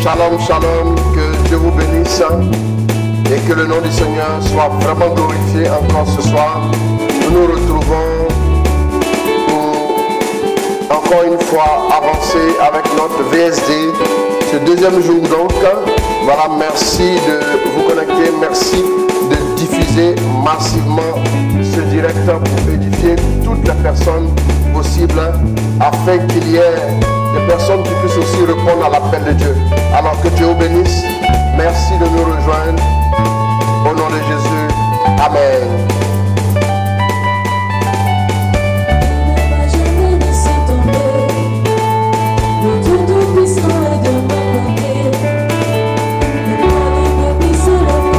Shalom, shalom, que Dieu vous bénisse et que le nom du Seigneur soit vraiment glorifié encore ce soir. Nous nous retrouvons pour encore une fois avancer avec notre VSD, ce deuxième jour donc. Voilà, merci de vous connecter, merci de diffuser massivement ce direct pour édifier toutes les personnes possibles afin qu'il y ait des personnes qui puissent aussi répondre à l'appel de Dieu. Alors que Dieu vous bénisse. Merci de nous rejoindre. Au nom de Jésus. Amen.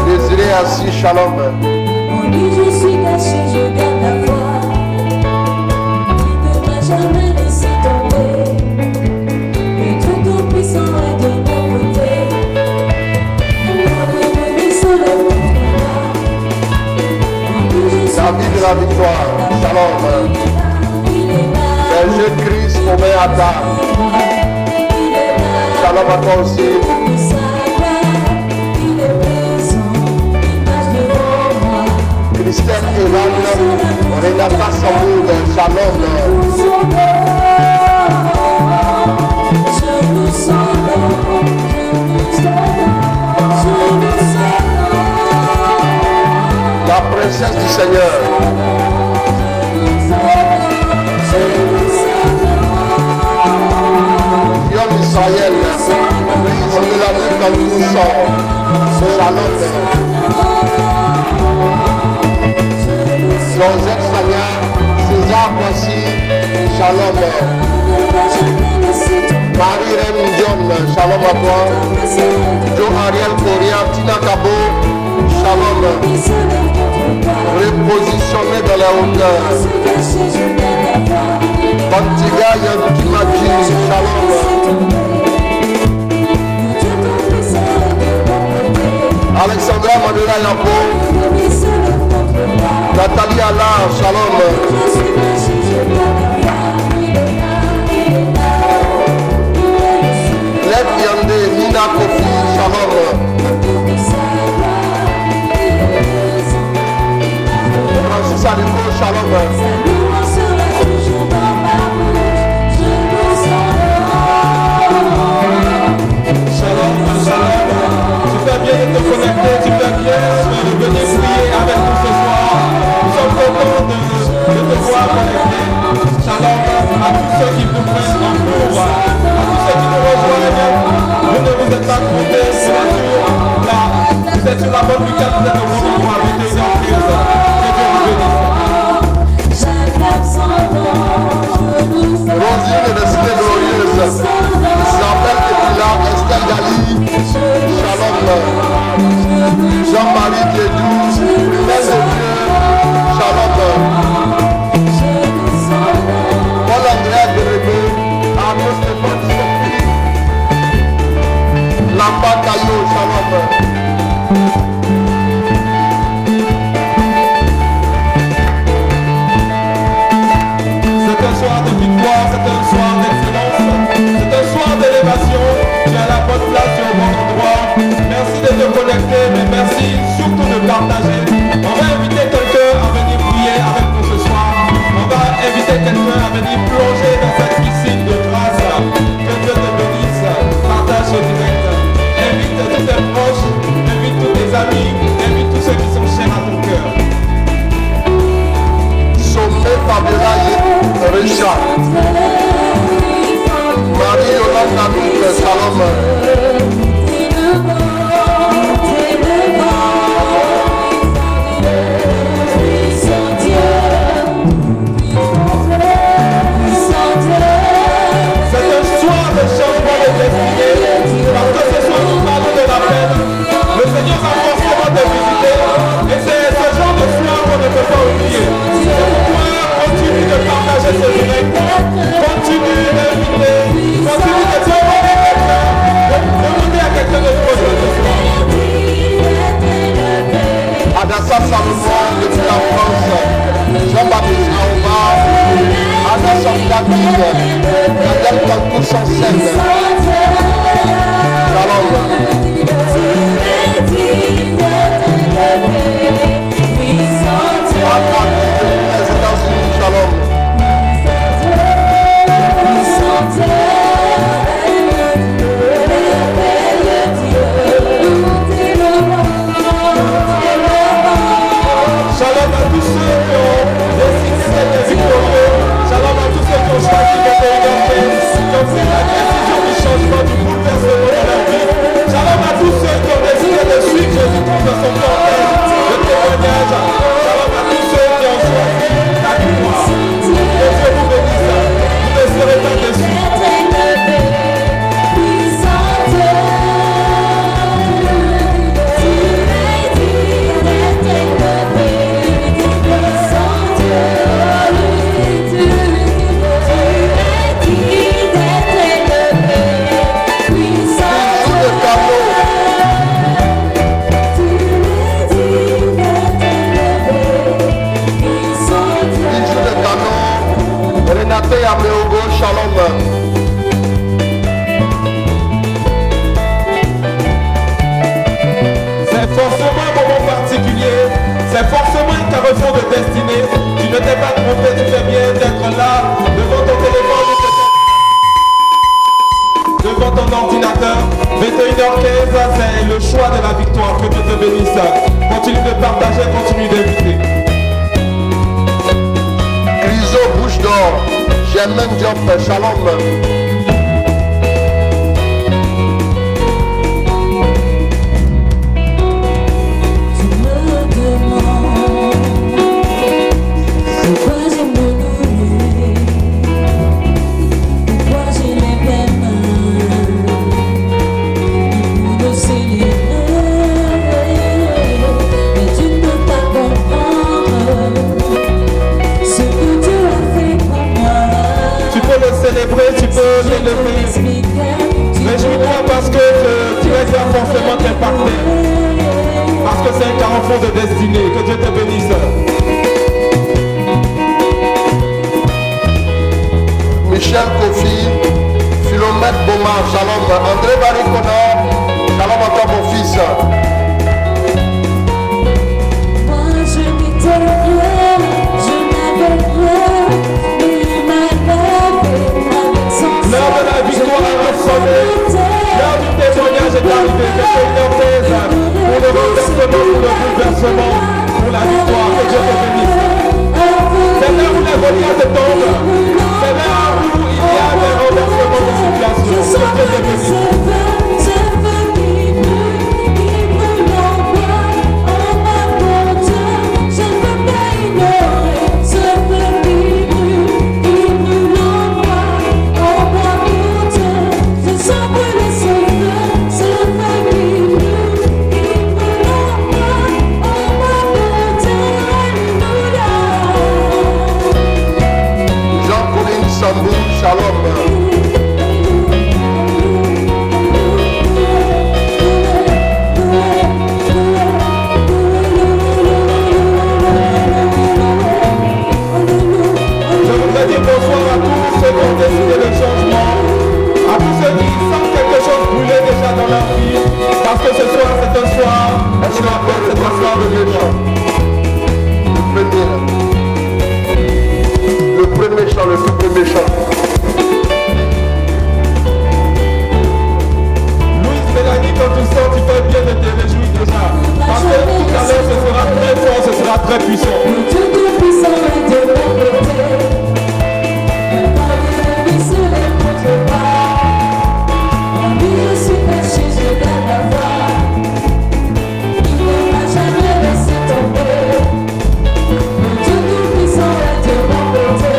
Désirez ainsi, shalom. En lui je suis caché, je garde la foi. Il ne m'a jamais laissé tomber. Le Dieu Tout-Puissant est de mon côté. Mon ennemi se lève contre moi. En lui je suis La vie de la victoire. Shalom. Berger Christ, Omer Ada. Shalom à toi aussi. Christelle Evan, Renata Samoud, shalom. La princesse du Seigneur. Dieu Israël, on ne l'a vu comme tout sort. Shalom. Joseph Sanya, César Boissy, shalom. Marie-Rem Dion, shalom à toi. Joe Ariel Korea, Tina Kabo, shalom. Repositionné dans la hauteur. Bantiga Yankimaji, shalom. Alexandra Madura Yampo. Nathalie Allah, shalom. Let Yande, Nina Kofi, shalom. Francis Aliko, shalom. Tu fais bien de te connecter, tu fais bien de venir prier avec nous ce soir. Nous sommes contents de te voir connecté. Shalom à tous ceux qui vous prennent en cours, à tous ceux qui nous rejoignent. Vous ne vous êtes pas trompés, c'est sûr. Là, vous êtes sur la bonne week-end, vous êtes au bon endroit, vous êtes en prise. Que Dieu vous bénisse. Rosine et Destinée Glorieuse, Isabelle Kepila, Estelle Gali, shalom. Jean-Marie Diédou, Messe de Dieu, shalom. Paul-André Guerrero, Arnaud Stéphane Sophie, Lamba Caillot, shalom. C'est un soir de victoire, c'est un soir d'excellence, c'est un soir d'élévation. Tu es à la bonne place, tu es au bon endroit. Merci de te connecter, mais merci surtout de partager. On va inviter quelqu'un à venir prier avec nous ce soir. On va inviter quelqu'un à venir plonger dans cette piscine de grâce. Que Dieu te bénisse. Partage ce direct. Invite tous tes proches, invite tous tes amis, invite tous ceux qui sont chers à ton cœur. Sommet Fabiola Richard. Marie-Yolande Nanouk, shalom. Le Seigneur va forcément te visiter et c'est ce genre de soir qu'on ne peut pas oublier. C'est pourquoi continue de partager ce direct, continue d'inviter, continue de demander à quelqu'un de proche ce soir. Adassa Salomon depuis la France, Jean-Baptiste Aouba, Adassa David, Nadel Kankou Sansen. Shalom. la décision du changement, du bouleversement de leur vie. Shalom à tous ceux qui ont décidé de suivre Jésus-Christ dans son cortège de témoignage. Shalom à tous ceux qui ont choisi la victoire. Que Dieu vous bénisse. Vous ne serez pas déçus. Renate Ameogo, shalom. C'est forcément un moment particulier, c'est forcément un carrefour de destinée. Tu ne t'es pas trompé, tu fais bien d'être là, devant ton téléphone, devant ton ordinateur. 21h15, c'est le choix de la victoire. Que Dieu te bénisse. Continue de partager, continue d'inviter. Griso, bouche d'or. Germaine Diop, shalom. Célébrer, tu peux l'élever. Réjouis-toi parce que tu es forcément impacté. Parce que c'est un carrefour de destinée. Que Dieu te bénisse. Michel Kofi, Philomètre Boma, shalom. André Barikona, shalom à toi mon fils. Moi je n'étais rien, je n'avais rien. L'heure de la victoire a sonné. L'heure du témoignage est arrivée. 21h15 pour le renversement, pour le bouleversement, pour la victoire. Que Dieu te bénisse. C'est l'heure où les Goliaths tombent. C'est l'heure où il y a des renversements de situation. Que Dieu te bénisse. Shalom. Je voudrais dire bonsoir à tous ceux qui ont décidé le changement, à tous ceux qui sentent quelque chose brûler déjà dans leur vie, parce que ce soir c'est un soir, je le rappelle, c'est un soir de méchant. Le premier chant, le tout premier chant. Mélanie, quand tu sors, tu fais bien de te réjouir déjà. Parce que tout à l'heure, ce sera très fort, ce sera très puissant. Dieu tout-puissant est de mon côté. Le paradis se lève contre moi. En lui, je suis caché, je garde la voix. Il ne m'a jamais laissé tomber. Dieu tout-puissant est de mon côté.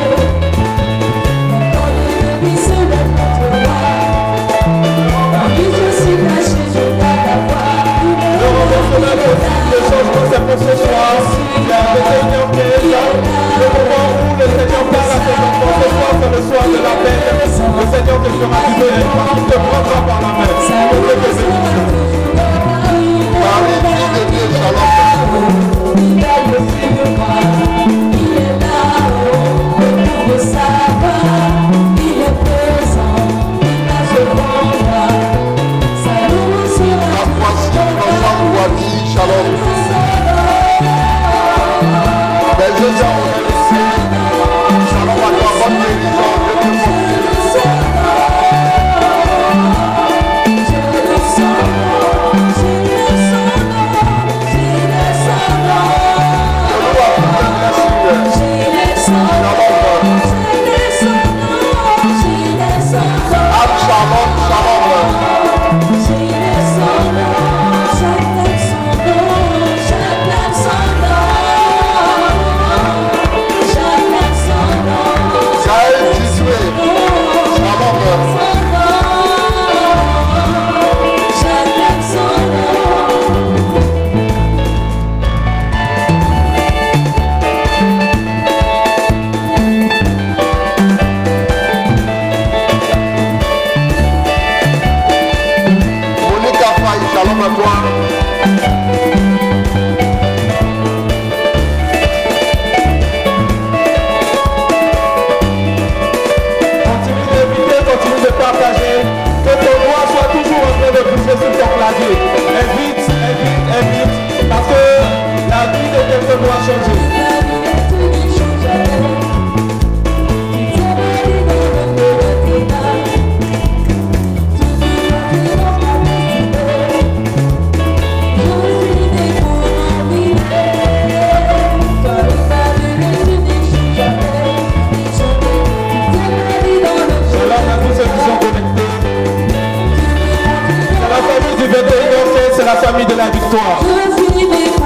famille de la victoire. Je vis mes coups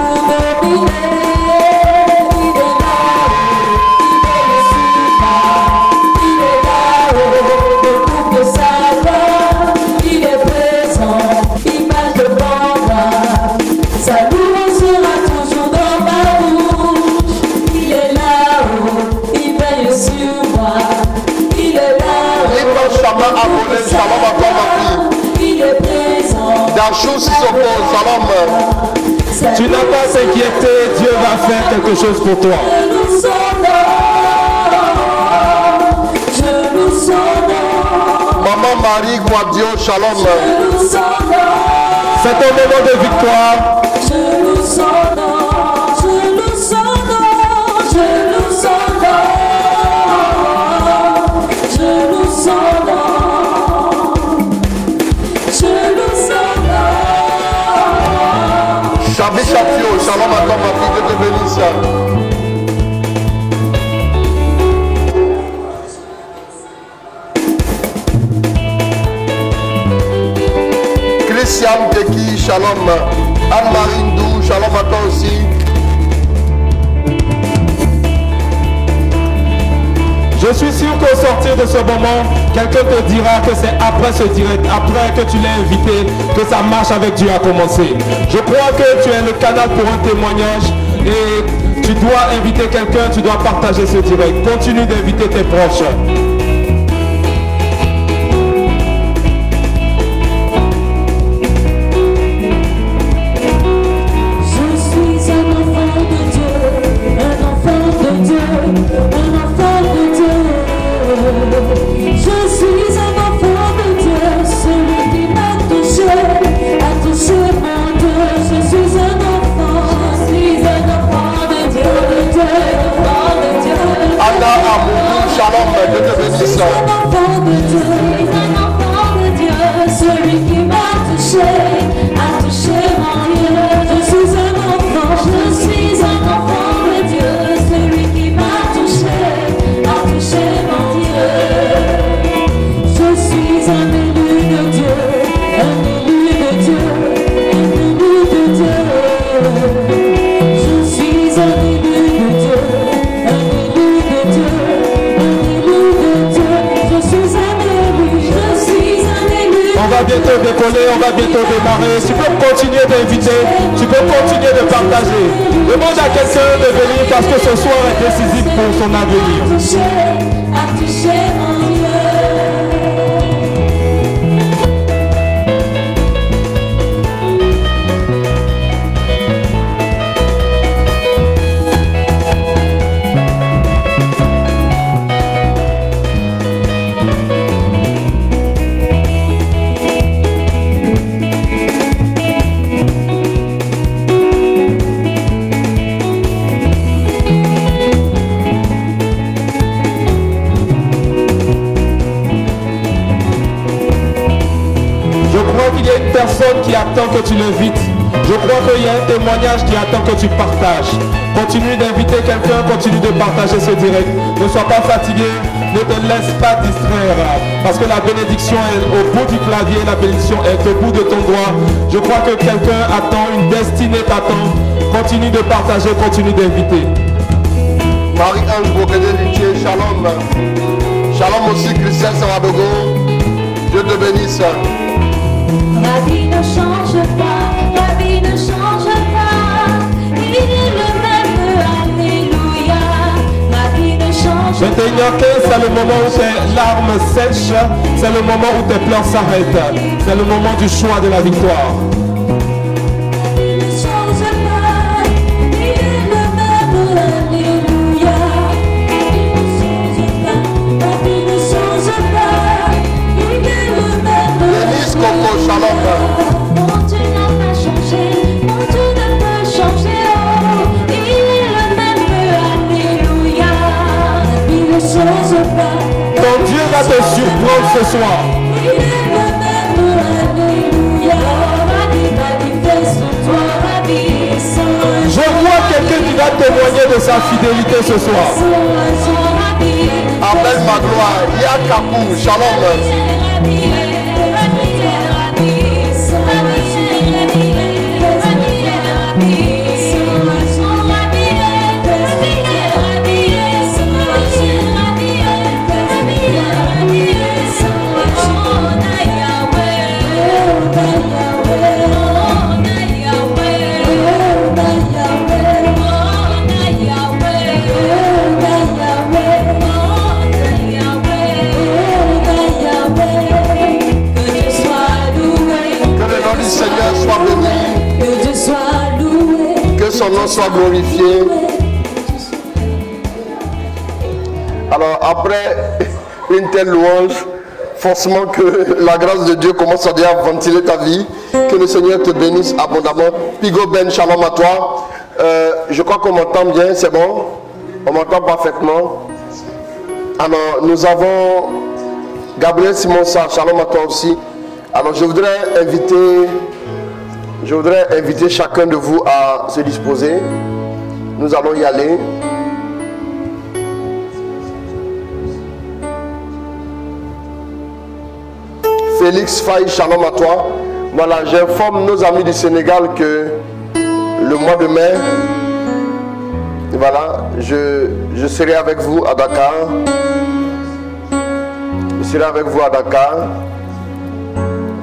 Dachou Sissoko, Shalom. Tu n'as pas à s'inquiéter, Dieu va faire quelque chose pour toi. Maman Marie Guadio, Shalom. C'est un moment de victoire. Chabi Chapio, Shalom à toi ma fille, Dieu te bénisse. Christian Teki, Shalom. Anne-Marie Ndou, Shalom à toi aussi. Je suis sûr qu'au sortir de ce moment, quelqu'un te dira que c'est après ce direct, après que tu l'as invité, que sa marche avec Dieu a commencé. Je crois que tu es le canal pour un témoignage et tu dois inviter quelqu'un, tu dois partager ce direct. Continue d'inviter tes proches. Shalom, Dieu te bénisse. Un enfant de Dieu, celui qui m'a touché, a touché mon Dieu. Je suis un enfant de Dieu, celui qui m'a touché, a touché mon Dieu. Je suis un élu de Dieu, un élu de Dieu, un élu de Dieu. Je suis un élu de Dieu, un élu de Dieu. On va bientôt décoller, on va bientôt démarrer. Tu peux continuer d'inviter, tu peux continuer de partager. Demande à quelqu'un de venir parce que ce soir est décisif pour son avenir. Personne qui attend que tu l'invites. Je crois qu'il y a un témoignage qui attend que tu partages. Continue d'inviter quelqu'un, continue de partager ce direct. Ne sois pas fatigué, ne te laisse pas distraire. Parce que la bénédiction est au bout du clavier, la bénédiction est au bout de ton doigt. Je crois que quelqu'un attend, une destinée t'attend. Continue de partager, continue d'inviter. Marie-Ange Bokédé-Litier, Shalom. Shalom aussi, Christian Saradogo. Dieu te bénisse. Ma vie ne change pas, ma vie ne change pas. Il est le même, alléluia. Ma vie ne change pas. 21h15, c'est le moment où tes larmes sèchent, c'est le moment où tes pleurs s'arrêtent, c'est le moment du choix de la victoire. Ma vie ne change pas, il est le même, alléluia. Ma vie ne change pas, il est le même. Denise Coco, Shalom. Mon Dieu n'a pas changé, mon Dieu ne peut changer. Oh, il est le même, alléluia. Ma vie ne change pas. Ton Dieu va te surprendre ce soir. Il est le même, alléluia. Manifeste toi, ma vie sans. Je vois quelqu'un qui va témoigner de sa fidélité ce soir. Appelle ma gloire. Yakapou, Shalom. nom soit glorifié. Alors après une telle louange, forcément que la grâce de Dieu commence à déjà ventiler ta vie. Que le Seigneur te bénisse abondamment. Pigo Ben, shalom à toi. Je crois qu'on m'entend bien, c'est bon? On m'entend parfaitement. Alors nous avons Gabriel Simon Sarr, shalom à toi aussi. Alors je voudrais inviter chacun de vous à se disposer. Nous allons y aller. Félix Faye, shalom à toi. Voilà, j'informe nos amis du Sénégal que le mois de mai, voilà, je serai avec vous à Dakar. Je serai avec vous à Dakar.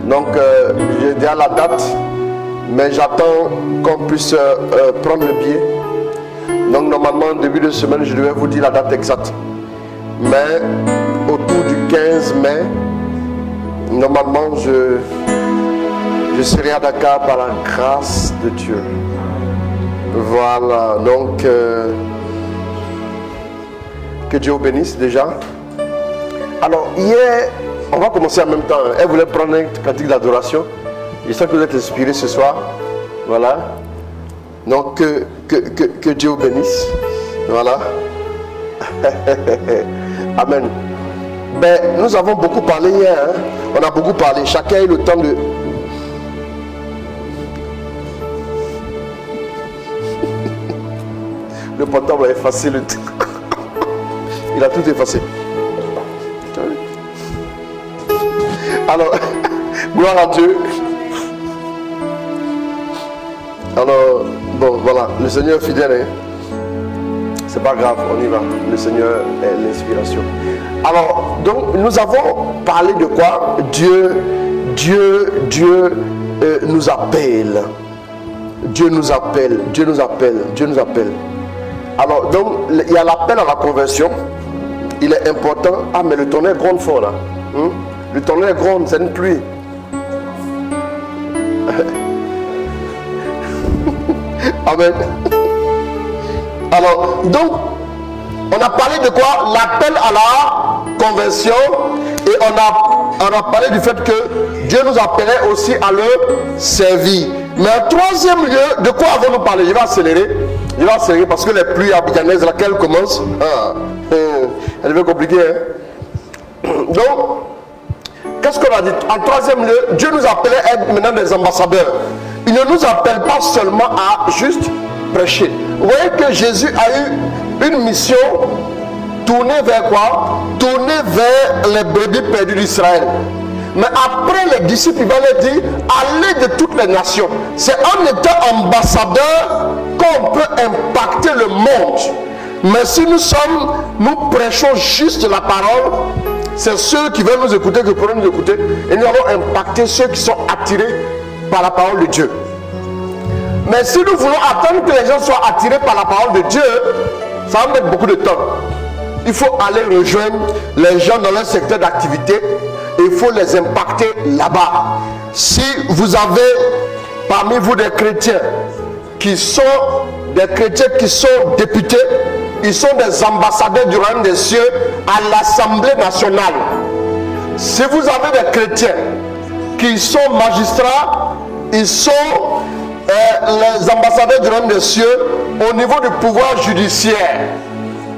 Donc, j'ai déjà la date, mais j'attends qu'on puisse prendre le billet. Donc, normalement, début de semaine, je devais vous dire la date exacte. Mais, autour du 15 mai, normalement, je serai à Dakar par la grâce de Dieu. Voilà, donc, que Dieu vous bénisse déjà. Alors, hier, on va commencer en même temps. Elle voulait prendre une pratique d'adoration. J'espère que vous êtes inspirés ce soir. Voilà. Donc, que Dieu vous bénisse. Voilà. Amen. Ben, nous avons beaucoup parlé hier. Hein? On a beaucoup parlé. Chacun a eu le temps de... Le portable a effacé le tout. Il a tout effacé. Alors, gloire à Dieu. Alors, bon, voilà, le Seigneur est fidèle. Hein? C'est pas grave, on y va. Le Seigneur est l'inspiration. Alors, donc, nous avons parlé de quoi? Dieu nous appelle. Dieu nous appelle, Dieu nous appelle, Dieu nous appelle. Alors, donc, il y a l'appel à la conversion. Il est important. Ah, mais le tonnerre gronde fort là. Le tonnerre gronde, c'est une pluie. Amen. Alors, donc, on a parlé de quoi? L'appel à la conversion. Et on a parlé du fait que Dieu nous appelait aussi à le servir. Mais en troisième lieu, de quoi avons-nous parlé? Je vais accélérer. Parce que les pluies abidjanaises, laquelle commence, elle devient compliquée. Hein? Donc, qu'est-ce qu'on a dit? En troisième lieu, Dieu nous appelait à être maintenant des ambassadeurs. Il ne nous appelle pas seulement à juste prêcher. Vous voyez que Jésus a eu une mission tournée vers quoi? Tournée vers les brebis perdues d'Israël. Mais après, les disciples, il va leur dire, allez de toutes les nations. C'est en étant ambassadeur qu'on peut impacter le monde. Mais si nous prêchons juste la parole, c'est ceux qui veulent nous écouter qui pourront nous écouter. Et nous allons impacter ceux qui sont attirés par la parole de Dieu. Mais si nous voulons attendre que les gens soient attirés par la parole de Dieu, ça va mettre beaucoup de temps. Il faut aller rejoindre les gens dans leur secteur d'activité. Et il faut les impacter là-bas. Si vous avez parmi vous des chrétiens qui sont députés, ils sont des ambassadeurs du royaume des cieux à l'Assemblée nationale. Si vous avez des chrétiens qui sont magistrats, ils sont les ambassadeurs du royaume des cieux au niveau du pouvoir judiciaire.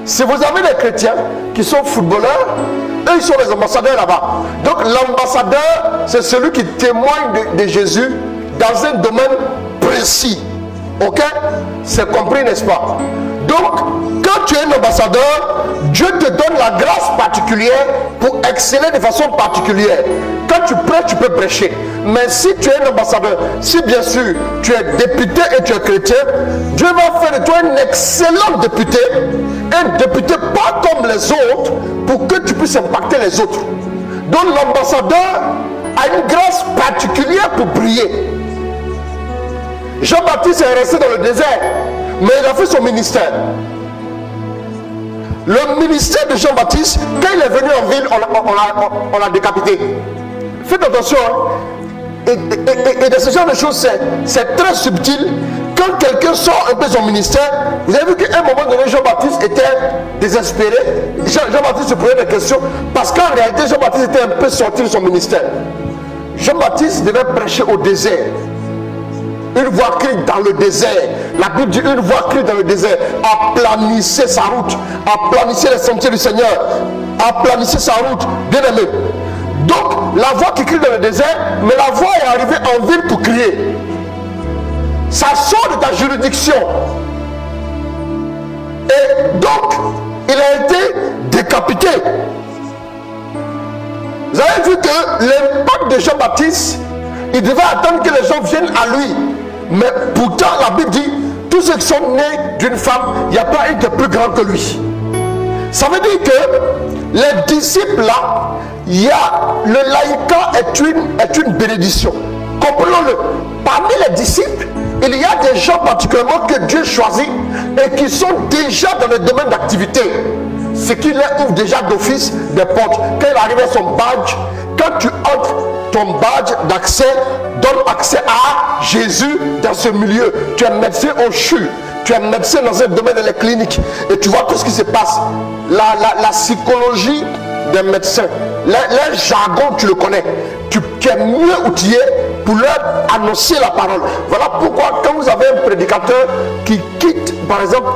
Si vous avez des chrétiens qui sont footballeurs, eux ils sont les ambassadeurs là-bas. Donc l'ambassadeur, c'est celui qui témoigne de Jésus dans un domaine précis. Ok? C'est compris, n'est-ce pas? Donc, quand tu es un ambassadeur, Dieu te donne la grâce particulière pour exceller de façon particulière. Quand tu prêches, tu peux prêcher. Mais si tu es un ambassadeur, si bien sûr tu es député et tu es chrétien, Dieu va faire de toi un excellent député. Un député pas comme les autres pour que tu puisses impacter les autres. Donc l'ambassadeur a une grâce particulière pour briller. Jean-Baptiste est resté dans le désert, mais il a fait son ministère. Le ministère de Jean-Baptiste, quand il est venu en ville, on l'a décapité. Faites attention. Hein. Et de ce genre de choses, c'est très subtil. quand quelqu'un sort un peu son ministère, vous avez vu qu'à un moment donné, Jean-Baptiste était désespéré. Jean-Baptiste se posait des questions parce qu'en réalité, Jean-Baptiste était un peu sorti de son ministère. Jean-Baptiste devait prêcher au désert. Une voix crie dans le désert. La Bible dit une voix crie dans le désert. Aplanissez sa route. Aplanissez les sentiers du Seigneur. Aplanissez sa route. Bien aimé. Donc, la voix qui crie dans le désert, mais la voix est arrivée en ville pour crier. Ça sort de ta juridiction. Et donc, il a été décapité. Vous avez vu que l'impact de Jean-Baptiste, il devait attendre que les gens viennent à lui. Mais pourtant, la Bible dit, tous ceux qui sont nés d'une femme, il n'y a pas un qui est plus grand que lui. Ça veut dire que les disciples là, il y a le laïka est une bénédiction. Comprenons-le. Parmi les disciples, il y a des gens particulièrement que Dieu choisit et qui sont déjà dans le domaine d'activité. Ce qui leur ouvre déjà d'office des portes. Quand il arrive à son badge, quand tu entres, ton badge d'accès donne accès à Jésus dans ce milieu. Tu es médecin au CHU, tu es médecin dans un domaine de la clinique et tu vois tout ce qui se passe. La psychologie des médecins, leur jargon, tu le connais. Tu es mieux outillé pour leur annoncer la parole. Voilà pourquoi quand vous avez un prédicateur qui quitte par exemple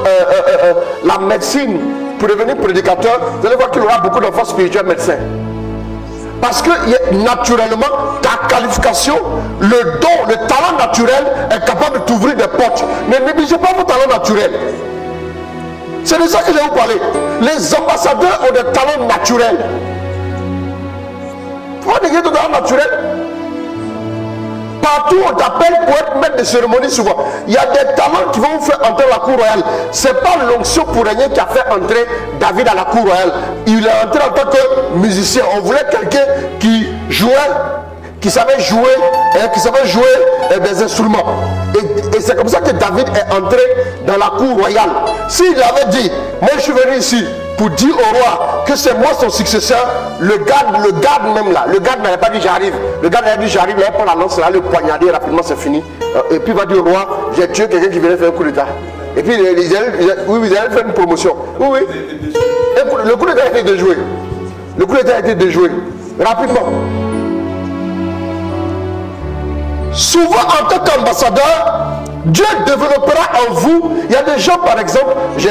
la médecine pour devenir prédicateur, vous allez voir qu'il aura beaucoup d'enfants spirituels médecins. Parce que naturellement, ta qualification, le don, le talent naturel est capable de t'ouvrir des portes. Ne négligez pas vos talents naturels. C'est de ça que je vais vous parler. Les ambassadeurs ont des talents naturels. Pourquoi négliger ton talent naturel? Partout on t'appelle pour être maître de cérémonie souvent. Il y a des talents qui vont vous faire entrer à la cour royale. Ce n'est pas l'onction pour rien qui a fait entrer David à la cour royale. Il est entré en tant que musicien. On voulait quelqu'un qui jouait, qui savait jouer des instruments. Et c'est comme ça que David est entré dans la cour royale. S'il avait dit, moi je suis venu ici pour dire au roi que c'est moi son successeur, le garde même là, le garde n'avait pas dit j'arrive. Le garde avait dit j'arrive, il prend la lance là, le poignarder, rapidement c'est fini. Et puis il va dire au roi, j'ai tué quelqu'un qui venait faire un coup d'état. Et puis ils allaient faire une promotion. Oui. Et le coup d'état a été déjoué. Le coup d'état a été déjoué. Rapidement. Souvent en tant qu'ambassadeur, Dieu développera en vous. Il y a des gens par exemple, j'ai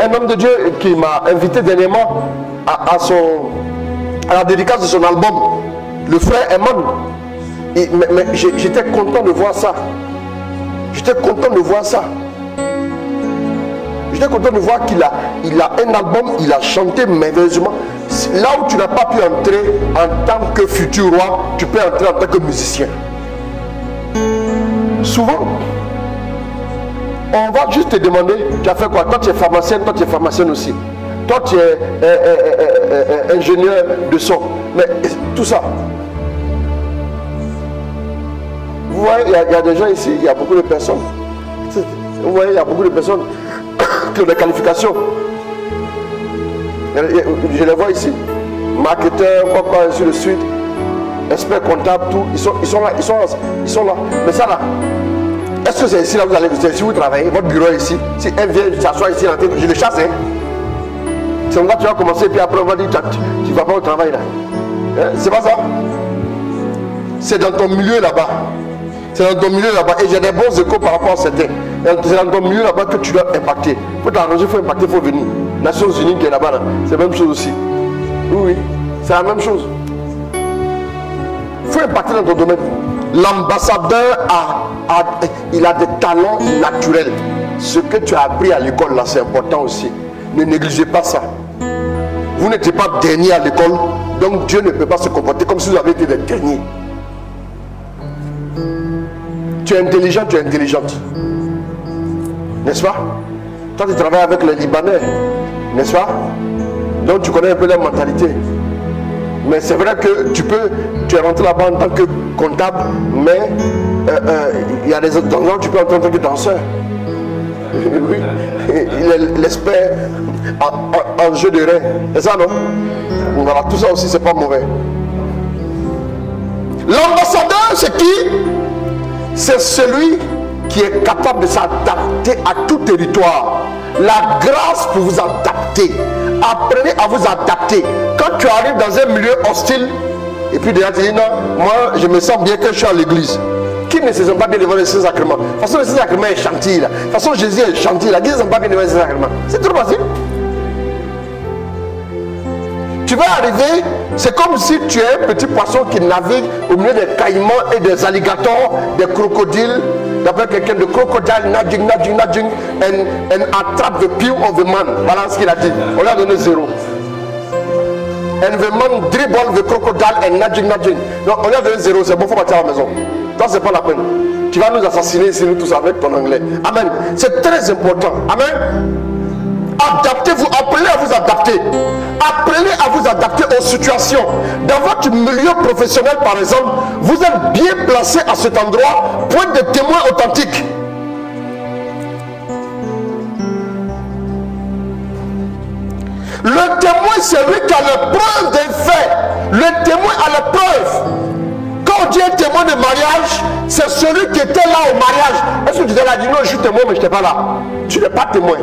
un homme de Dieu qui m'a invité dernièrement à la dédicace de son album, le frère Eman. Mais j'étais content de voir ça. J'étais content de voir ça. J'étais content de voir qu'il a un album, il a chanté merveilleusement. Là où tu n'as pas pu entrer en tant que futur roi, tu peux entrer en tant que musicien. Souvent, on va juste te demander, tu as fait quoi? Toi tu es pharmacien, toi tu es pharmacienne aussi. Toi tu es ingénieur de son. Mais tout ça. Vous voyez, il y a des gens ici, il y a beaucoup de personnes. Vous voyez, il y a beaucoup de personnes qui ont des qualifications. Je les vois ici. Marketeurs, quoi, ainsi de suite. Experts comptables, tout. Ils sont là. Mais ça là, est-ce que c'est ici là vous allez, c'est ici vous travaillez, votre bureau est ici. Si un vient s'asseoir ici, je le chasse. Hein? C'est là que tu vas commencer, puis après on va dire tu ne vas pas au travail là. Hein? C'est pas ça. C'est dans ton milieu là-bas. C'est dans ton milieu là-bas. Et j'ai des bons échos par rapport à certains. C'est dans ton milieu là-bas que tu dois impacter. Il faut t'arranger, il faut impacter, il faut venir. Nations Unies qui est là-bas, là, c'est la même chose aussi. Oui, c'est la même chose. Il faut impacter dans ton domaine. L'ambassadeur il a des talents naturels. Ce que tu as appris à l'école là, c'est important aussi. Ne négligez pas ça. Vous n'étiez pas dernier à l'école, donc Dieu ne peut pas se comporter comme si vous avez été des derniers. Tu es intelligent, tu es intelligente. N'est-ce pas? Toi, tu travailles avec les Libanais. N'est-ce pas? Donc, tu connais un peu leur mentalité. Mais c'est vrai que tu es rentré là-bas en tant que comptable, mais il y a des endroits où tu peux entrer en tant que danseur. Oui. L'expert en jeu de rein. C'est ça, non? Voilà, tout ça aussi, c'est pas mauvais. L'ambassadeur, c'est qui? c'est celui qui est capable de s'adapter à tout territoire. La grâce pour vous adapter. Apprenez à vous adapter. Quand tu arrives dans un milieu hostile, et puis déjà tu dis non, moi je me sens bien que je suis à l'église. Qui ne se sent pas bien devant les Saint-Sacrements? De toute façon, le Saint-Sacrement est chantier là. De toute façon, Jésus est chantier là. Qui ne se sent pas bien devant les Saint-Sacrements? C'est trop facile. Tu vas arriver, c'est comme si tu es un petit poisson qui navigue au milieu des caïmans et des alligators, des crocodiles. D'après quelqu'un de crocodile, nudging, and attrape the pew of the man. Voilà ce qu'il a dit. On lui a donné 0. And the man dribble the crocodile and nudging. Non, on lui a donné 0. C'est bon, il faut partir à la maison. Toi, c'est pas la peine. Tu vas nous assassiner ici, nous tous avec ton anglais. Amen. C'est très important. Amen. Adaptez-vous, apprenez à vous adapter. Apprenez à vous adapter aux situations. Dans votre milieu professionnel, par exemple, vous êtes bien placé à cet endroit pour être des témoins authentiques. Le témoin, c'est lui qui a la preuve des faits. Le témoin a la preuve. Quand on dit un témoin de mariage, c'est celui qui était là au mariage. Est-ce que tu t'es là dit non, je suis témoin, mais je n'étais pas là? Tu n'es pas témoin.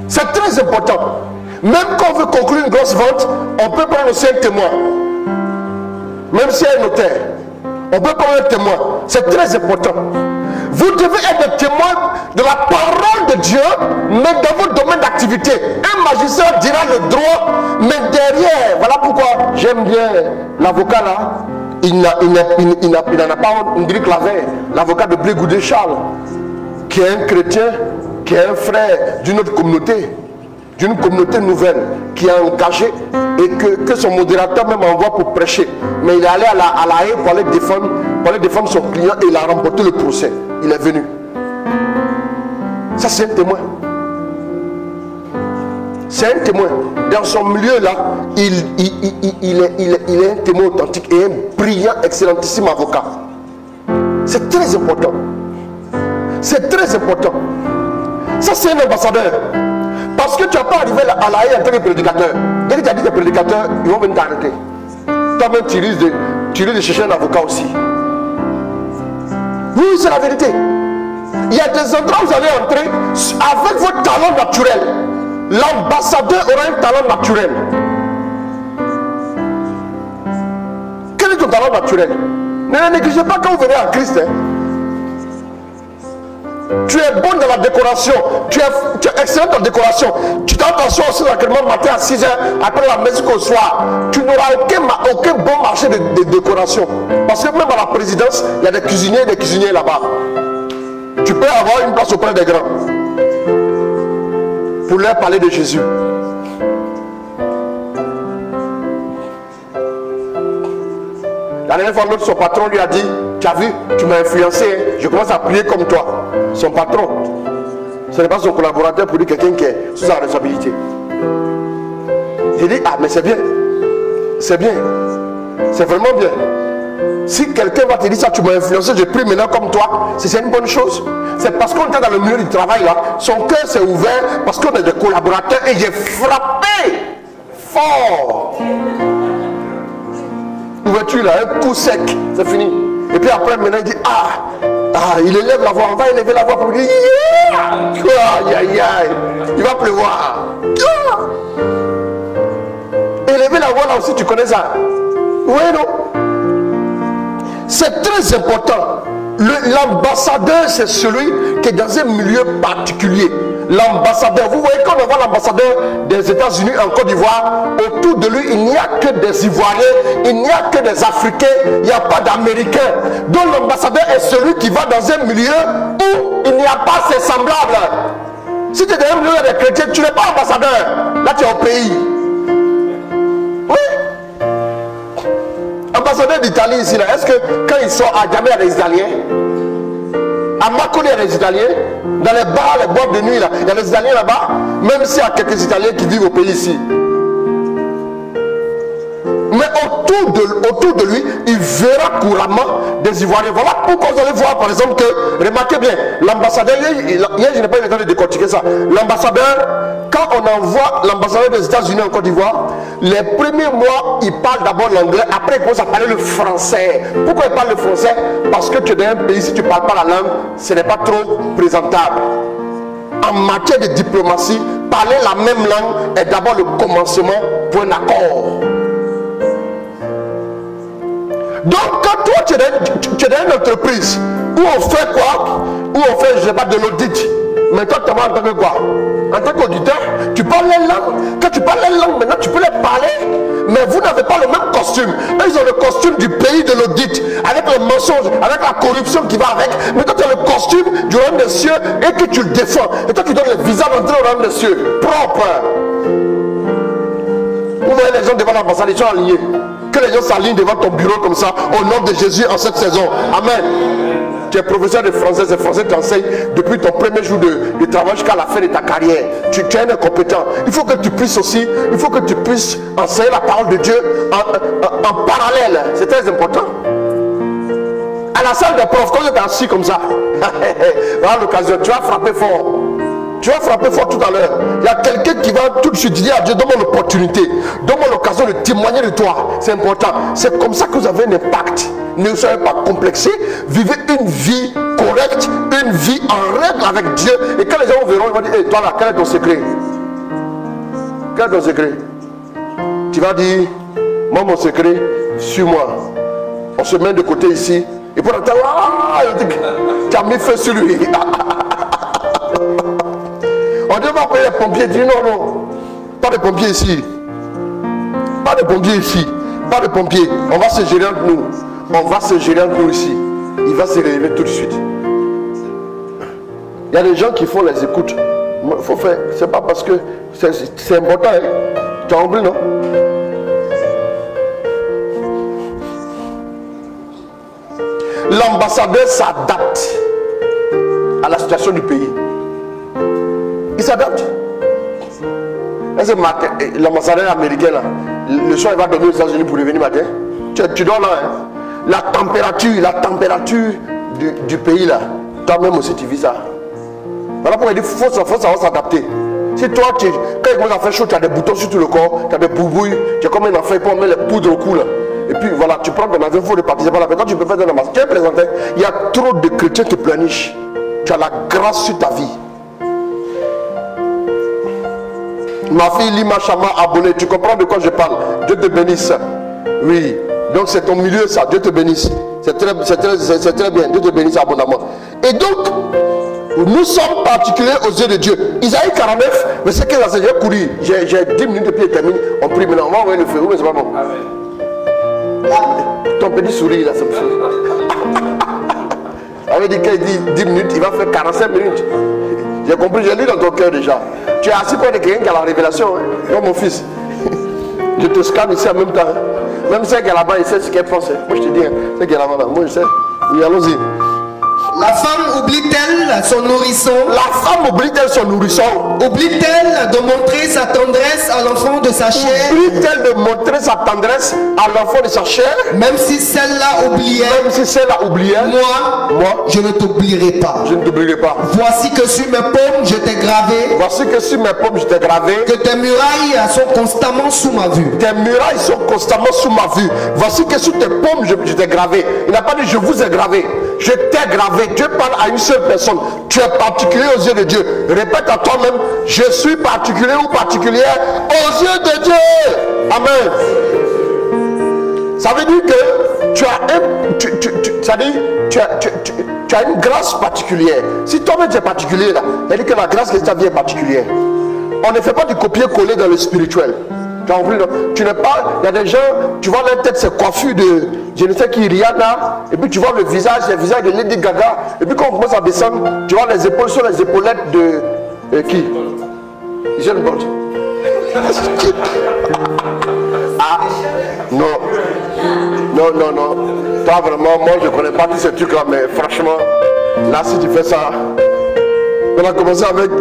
C'est très important. Même quand on veut conclure une grosse vente, on peut prendre aussi un témoin. Même s'il y a un notaire, on peut prendre un témoin. C'est très important. Vous devez être des témoins de la parole de Dieu, mais dans votre domaine d'activité. Un magistrat dira le droit, mais derrière, voilà pourquoi j'aime bien l'avocat là. Il n'en a pas un Hendrik Claver, l'avocat de Blé-Goudé Charles, qui est un chrétien, qui est un frère d'une autre communauté, d'une communauté nouvelle, qui est engagé et que son modérateur même envoie pour prêcher. Mais il est allé à la haie pour aller défendre son client et il a remporté le procès. Il est venu. Ça, c'est un témoin. C'est un témoin. Dans son milieu là, il est un témoin authentique et un brillant, excellentissime avocat. C'est très important. C'est très important. Ça, c'est un ambassadeur. Parce que tu n'as pas arrivé à la haie en tant que prédicateur. Dès que tu as dit que prédicateur, ils vont venir t'arrêter. Toi-même, tu risques de chercher un avocat aussi. Oui, c'est la vérité. Il y a des endroits où vous allez entrer avec votre talent naturel. L'ambassadeur aura un talent naturel. Quel est ton talent naturel? Ne négligez pas quand vous venez en Christ. Hein. Tu es bon dans la décoration. Tu es excellent en décoration. Tu t'attention au sacrement matin à 6h, après la messe au soir. Tu n'auras aucun bon marché de décoration. Parce que même à la présidence, il y a des cuisiniers là-bas. Tu peux avoir une place auprès des grands. Pour leur parler de Jésus. La dernière fois, son patron lui a dit, tu as vu, tu m'as influencé, hein? Je commence à prier comme toi. Son patron, ce n'est pas son collaborateur pour dire quelqu'un qui est sous sa responsabilité. J'ai dit, ah mais c'est bien. C'est bien. C'est vraiment bien. Si quelqu'un va te dire ça, tu m'as influencé, je prie maintenant comme toi, c'est une bonne chose. C'est parce qu'on est dans le milieu du travail là, son cœur s'est ouvert parce qu'on est des collaborateurs et j'ai frappé fort. Ouverture là, un coup sec, c'est fini. Et puis après maintenant il dit, il élève la voix, on va élever la voix pour dire, il va pleuvoir. Élever la voix là aussi, tu connais ça? Oui, non? C'est très important. L'ambassadeur, c'est celui qui est dans un milieu particulier. L'ambassadeur, vous voyez quand on voit l'ambassadeur des États-Unis en Côte d'Ivoire, autour de lui, il n'y a que des Ivoiriens, il n'y a que des Africains, il n'y a pas d'Américains. Donc l'ambassadeur est celui qui va dans un milieu où il n'y a pas ses semblables. Si tu es dans un milieu des chrétiens, tu n'es pas ambassadeur. Là, tu es au pays. Oui. Ambassadeur d'Italie ici, là, est-ce que quand ils sont à Djamé, il y a des Italiens? À Makoni, il y a des Italiens. Dans les bars, les boîtes de nuit, là, il y a des Italiens là-bas. Même s'il y a quelques Italiens qui vivent au pays ici. Mais autour de lui, il verra couramment des Ivoiriens. Voilà pourquoi vous allez voir, par exemple, que, remarquez bien, l'ambassadeur, hier je n'ai pas eu le temps de décortiquer ça. L'ambassadeur, quand on envoie l'ambassadeur des États-Unis en Côte d'Ivoire, les premiers mois, il parle d'abord l'anglais, après il commence à parler le français. Pourquoi il parle le français? Parce que tu es dans un pays, si tu ne parles pas la langue, ce n'est pas trop présentable. En matière de diplomatie, parler la même langue est d'abord le commencement pour un accord. Donc quand toi tu es dans une entreprise où on fait quoi? Où on fait, je ne sais pas, de l'audit. Mais toi tu vas en tant que quoi? En tant qu'auditeur, tu parles les langues. Quand tu parles les langues, maintenant tu peux les parler. Mais vous n'avez pas le même costume. Eux, ils ont le costume du pays de l'audit, avec le mensonge, avec la corruption qui va avec. Mais toi tu as le costume du royaume des cieux et que tu le défends. Et toi tu donnes le visa d'entrer au royaume des cieux. Propre. Vous voyez les gens devant l'ambassade, ils sont alignés. Que les gens s'alignent devant ton bureau comme ça, au nom de Jésus en cette saison. Amen. Tu es professeur de français, c'est français t'enseigne depuis ton premier jour de travail jusqu'à la fin de ta carrière. Tu es un incompétent. Il faut que tu puisses aussi, il faut que tu puisses enseigner la parole de Dieu en parallèle. C'est très important. À la salle des profs, quand tu es assis comme ça, à l'occasion, tu vas frapper fort. Tu vas frapper fort tout à l'heure. Il y a quelqu'un qui va tout de suite dire à Dieu, donne-moi l'opportunité, donne-moi l'occasion de témoigner de toi. C'est important. C'est comme ça que vous avez un impact. Ne soyez pas complexés. Vivez une vie correcte, une vie en règle avec Dieu. Et quand les gens vous verront, ils vont dire, hey, toi là, quel est ton secret? Quel est ton secret? Tu vas dire, moi mon secret, suis-moi. On se met de côté ici. Et pour entendre, tu as mis feu sur lui. On devait appeler les pompiers, dire non, non, pas de pompiers ici. Pas de pompiers ici. Pas de pompiers. On va se gérer entre nous. On va se gérer entre nous ici. Il va se réveiller tout de suite. Il y a des gens qui font les écoutes. Il faut faire. C'est pas parce que c'est important. Hein? Tu as oublié, non? L'ambassadeur s'adapte à la situation du pays. Il s'adapte. L'ambassadeur américain là, le soir il va dormir aux États-Unis pour revenir matin. Tu dors là. Hein? La température du pays là, toi-même aussi tu vis ça. Voilà pourquoi il dit faut savoir s'adapter. Si toi, quand il commence à faire chaud, tu as des boutons sur tout le corps, tu as des boubouilles, tu es comme un enfant, il peut mettre les poudres au cou là. Et puis voilà, tu prends ton avion, il faut repartir par là. Quand tu peux faire dans la masse, tu es présenté, il y a trop de chrétiens qui planichent. Tu as la grâce sur ta vie. Ma fille Lima Chama Abonné, tu comprends de quoi je parle? Dieu te bénisse. Oui, donc c'est ton milieu ça, Dieu te bénisse. C'est très bien, Dieu te bénisse abondamment. Et donc, nous sommes particuliers aux yeux de Dieu. Isaïe 49, mais c'est que là, j'ai couru. J'ai 10 minutes et puis il termine. On prie maintenant, on va envoyer le feu. Mais c'est pas bon. Ton petit sourire là, ça me fait. Ça veut dire qu'il dit 10 minutes, il va faire 45 minutes. J'ai compris, j'ai lu dans ton cœur déjà. Tu es assis près de quelqu'un qui a la révélation. Hein? Non, mon fils. Je te scanne ici en même temps. Hein? Même celle qui est là-bas, il sait ce qu'elle pense. Moi, je te dis, hein, celle qui est là-bas, moi, je sais. Oui, allons-y. La femme oublie-t-elle son nourrisson? La femme oublie-t-elle son nourrisson? Oublie-t-elle de montrer sa tendresse à l'enfant de sa chair? Oublie-t-elle de montrer sa tendresse à l'enfant de sa chair? Même si celle-là oubliait, Même si celle-là oubliait, moi, je ne t'oublierai pas. Je ne t'oublierai pas. Voici que sur mes paumes je t'ai gravé. Voici que sur mes paumes je t'ai gravé. Que tes murailles sont constamment sous ma vue. Tes murailles sont constamment sous ma vue. Voici que sur tes paumes je t'ai gravé. Il n'a pas dit je vous ai gravé. Je t'ai gravé. Dieu parle à une seule personne. Tu es particulier aux yeux de Dieu. Répète à toi-même, je suis particulier ou particulière aux yeux de Dieu. Amen. Ça veut dire que tu as une grâce particulière. Si toi-même tu es particulier là, ça veut dire que la grâce de ta vie est particulière. On ne fait pas du copier-coller dans le spirituel. Tu as compris, non? Tu n'es pas. Il y a des gens, tu vois leur tête, c'est coiffure de je ne sais qui, Rihanna, et puis tu vois le visage de Lady Gaga, et puis quand on commence à descendre, tu vois les épaules sur les épaulettes de qui? Jeune Bolt. Ah, non. Non. Toi vraiment, moi je ne connais pas tous ces trucs là, mais franchement, là si tu fais ça, on a commencé avec.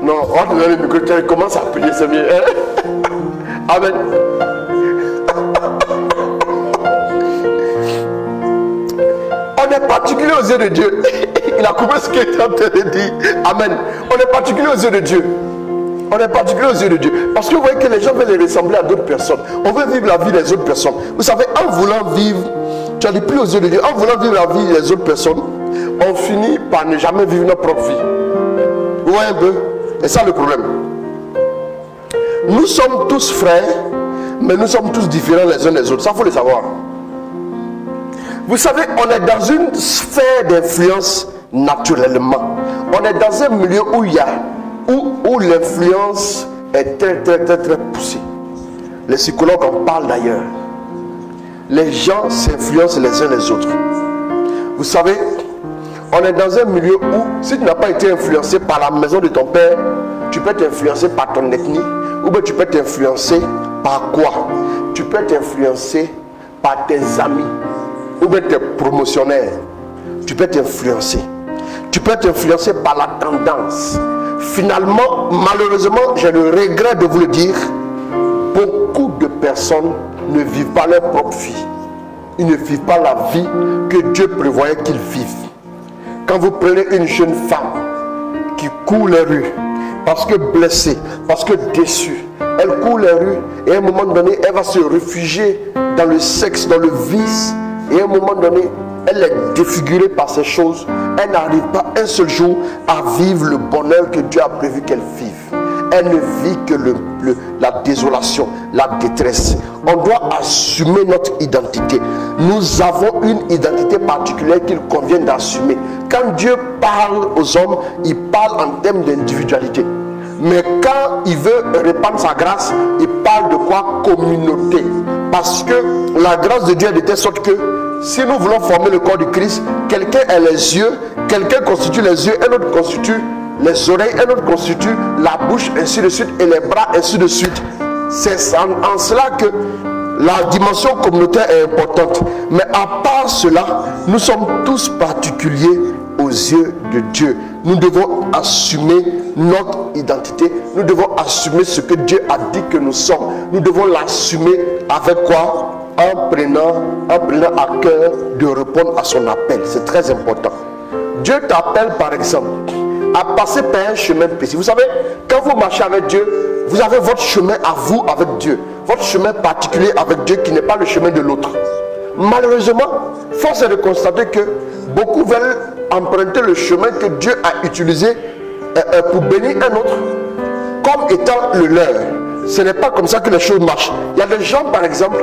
Non, on va te donner le micro, tu commences à prier, c'est mieux. Hein? Amen. On n'est est particulier aux yeux de Dieu. Il a coupé ce qu'il était en train de dire. Amen. On est particulier aux yeux de Dieu. On est particulier aux yeux de Dieu. Parce que vous voyez que les gens veulent les ressembler à d'autres personnes. On veut vivre la vie des autres personnes. Vous savez, en voulant vivre, tu as dit plus aux yeux de Dieu, en voulant vivre la vie des autres personnes, on finit par ne jamais vivre notre propre vie. Vous voyez un peu? Et ça le problème. Nous sommes tous frères, mais nous sommes tous différents les uns des autres. Ça, il faut le savoir. Vous savez, on est dans une sphère d'influence naturellement. On est dans un milieu où il y a où l'influence est très poussée. Les psychologues en parlent d'ailleurs. Les gens s'influencent les uns les autres. Vous savez, on est dans un milieu où si tu n'as pas été influencé par la maison de ton père, tu peux être influencé par ton ethnie, ou bien tu peux être influencé par quoi? Tu peux être influencé par tes amis, ou bien tes promotionnaires. Tu peux être influencé. Tu peux être influencé par la tendance. Finalement, malheureusement, j'ai le regret de vous le dire, beaucoup de personnes ne vivent pas leur propre vie. Ils ne vivent pas la vie que Dieu prévoyait qu'ils vivent. Quand vous prenez une jeune femme qui court les rues, parce que blessée, parce que déçue, elle court les rues et à un moment donné, elle va se réfugier dans le sexe, dans le vice, et à un moment donné, elle est défigurée par ces choses. Elle n'arrive pas un seul jour à vivre le bonheur que Dieu a prévu qu'elle vive. Elle ne vit que la désolation, la détresse. On doit assumer notre identité. Nous avons une identité particulière qu'il convient d'assumer. Quand Dieu parle aux hommes, il parle en termes d'individualité. Mais quand il veut répandre sa grâce, il parle de quoi? Communauté. Parce que la grâce de Dieu est de telle sorte que si nous voulons former le corps du Christ, quelqu'un a les yeux, quelqu'un constitue les yeux, un autre constitue les oreilles, un autre constitue la bouche, ainsi de suite, et les bras, ainsi de suite. C'est en cela que la dimension communautaire est importante. Mais à part cela, nous sommes tous particuliers aux yeux de Dieu. Nous devons assumer notre identité. Nous devons assumer ce que Dieu a dit que nous sommes. Nous devons l'assumer avec quoi? En prenant à cœur de répondre à son appel. C'est très important. Dieu t'appelle par exemple à passer par un chemin précis. Vous savez, quand vous marchez avec Dieu, vous avez votre chemin à vous avec Dieu. Votre chemin particulier avec Dieu qui n'est pas le chemin de l'autre. Malheureusement, force est de constater que beaucoup veulent emprunter le chemin que Dieu a utilisé pour bénir un autre comme étant le leur. Ce n'est pas comme ça que les choses marchent. Il y a des gens par exemple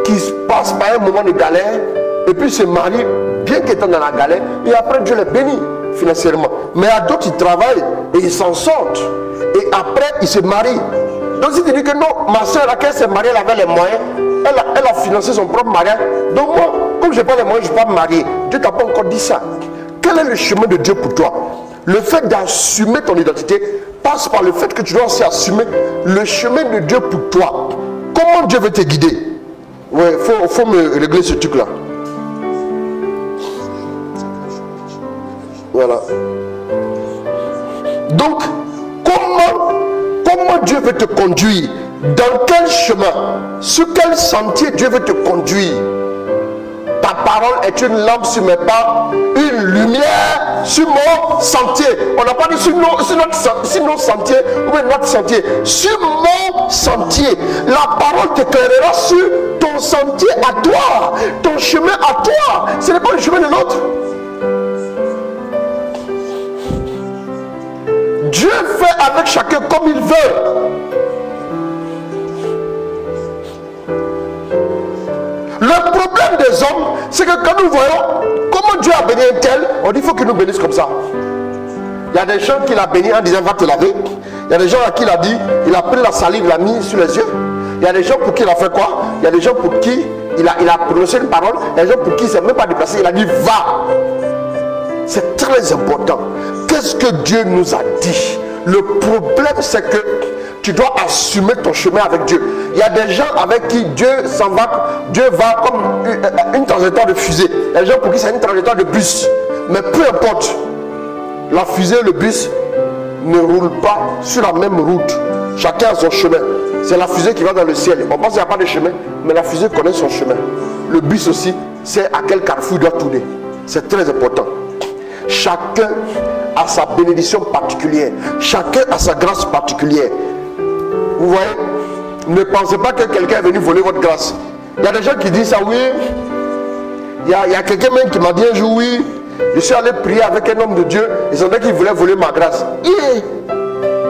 qui passent par un moment de galère et puis se marient bien qu'étant dans la galère et après Dieu les bénit financièrement. Mais à d'autres ils travaillent et ils s'en sortent et après ils se marient. Donc si tu dis que non, ma soeur laquelle s'est mariée, elle avait les moyens, elle a financé son propre mariage, donc moi comme je n'ai pas les moyens je ne vais pas me marier. Dieu t'a pas encore dit ça. Quel est le chemin de Dieu pour toi? Le fait d'assumer ton identité passe par le fait que tu dois aussi assumer le chemin de Dieu pour toi. Comment Dieu veut te guider? Ouais, faut me régler ce truc là. Voilà. Donc, comment Dieu veut te conduire? Dans quel chemin? Sur quel sentier Dieu veut te conduire? Ta parole est une lampe sur mes pas, une lumière sur mon sentier. On n'a pas dit sur nos sentiers ou bien notre sentier. Sur mon sentier. La parole t'éclairera sur ton sentier à toi, ton chemin à toi. Ce n'est pas le chemin de l'autre. Dieu fait avec chacun comme il veut. Le problème des hommes, c'est que quand nous voyons comment Dieu a béni un tel, on dit il faut qu'il nous bénisse comme ça. Il y a des gens qui l'ont béni en disant va te laver. Il y a des gens à qui il a dit, il a pris la salive, il l'a mis sur les yeux. Il y a des gens pour qui il a fait quoi? Il y a des gens pour qui il a prononcé une parole. Il y a des gens pour qui il ne s'est même pas déplacé, il a dit va. C'est très important. Qu'est-ce que Dieu nous a dit? Le problème c'est que tu dois assumer ton chemin avec Dieu. Il y a des gens avec qui Dieu s'en va, Dieu va comme une trajectoire de fusée. Il y a des gens pour qui c'est une trajectoire de bus. Mais peu importe, la fusée et le bus ne roulent pas sur la même route. Chacun a son chemin. C'est la fusée qui va dans le ciel. On pense qu'il n'y a pas de chemin, mais la fusée connaît son chemin. Le bus aussi, c'est à quel carrefour il doit tourner. C'est très important. Chacun a sa bénédiction particulière. Chacun a sa grâce particulière. Vous voyez? Ne pensez pas que quelqu'un est venu voler votre grâce. Il y a des gens qui disent ça, oui. Il y a quelqu'un même qui m'a dit un jour, oui, je suis allé prier avec un homme de Dieu. Ils ont dit qu'il voulait voler ma grâce.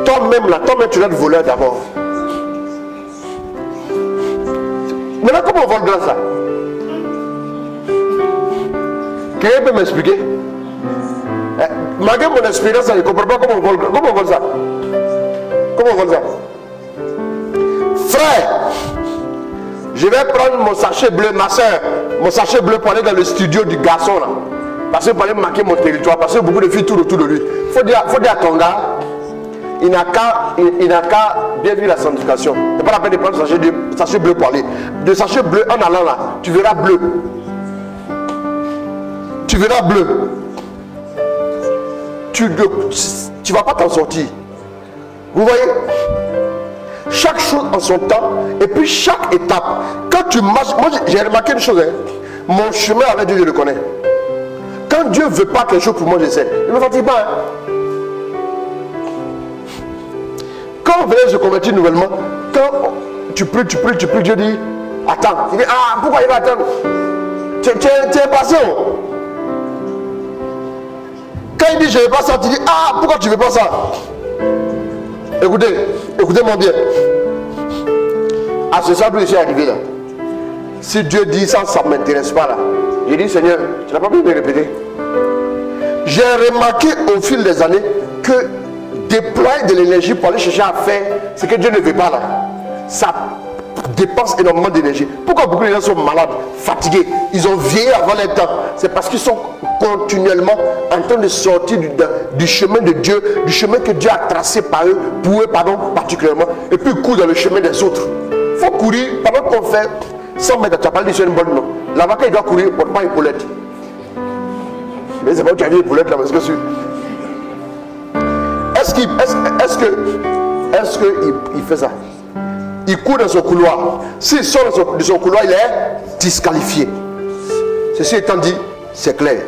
Toi-même là, toi-même tu dois être voleur d'abord. Maintenant, comment on vole grâce là? Quelqu'un peut m'expliquer? Malgré mon expérience, je ne comprends pas comment on vole ça. Comment on vole ça? Frère, je vais prendre mon sachet bleu, ma soeur, mon sachet bleu pour aller dans le studio du garçon là. Parce que pour aller marquer mon territoire, parce que beaucoup de filles tournent autour de lui. Il faut dire à ton gars, il n'a qu'à bien vivre la sanctification. Ce n'est pas la peine de prendre le sachet bleu pour aller. De sachet bleu en allant là, tu verras bleu. Tu verras bleu. Tu ne vas pas t'en sortir. Vous voyez? Chaque chose en son temps, et puis chaque étape. Quand tu marches, moi j'ai remarqué une chose, hein. Mon chemin avec Dieu, je le connais. Quand Dieu ne veut pas quelque chose pour moi, je sais. Il ne me fatigue pas. Hein. Quand on venait se convertir nouvellement, quand tu pries, Dieu dit, attends. Il dit, ah, pourquoi il va attendre? Tu es patient. Quand il dit, je ne veux pas ça, tu dis, ah, pourquoi tu ne veux pas ça? Écoutez-moi bien. À ce stade où je suis arrivé là, si Dieu dit ça, ça ne m'intéresse pas là. J'ai dit, Seigneur, tu n'as pas pu me répéter. J'ai remarqué au fil des années que déployer de l'énergie pour aller chercher à faire ce que Dieu ne veut pas là, ça dépense énormément d'énergie. Pourquoi beaucoup de gens sont malades, fatigués? Ils ont vieilli avant leur temps. C'est parce qu'ils sont continuellement en train de sortir du chemin de Dieu, du chemin que Dieu a tracé par eux, pour eux, particulièrement, et puis ils courent dans le chemin des autres. Il faut courir, pendant qu'on fait 100 mètres, tu n'as pas dit sur une bonne non. Là-bas, quand il doit courir, il ne porte pas épaulette. Mais c'est pas où tu as vu épaulette là, parce que est-ce qu'il fait ça? Il court dans son couloir. S'il sort de son couloir, il est disqualifié. Ceci étant dit, c'est clair.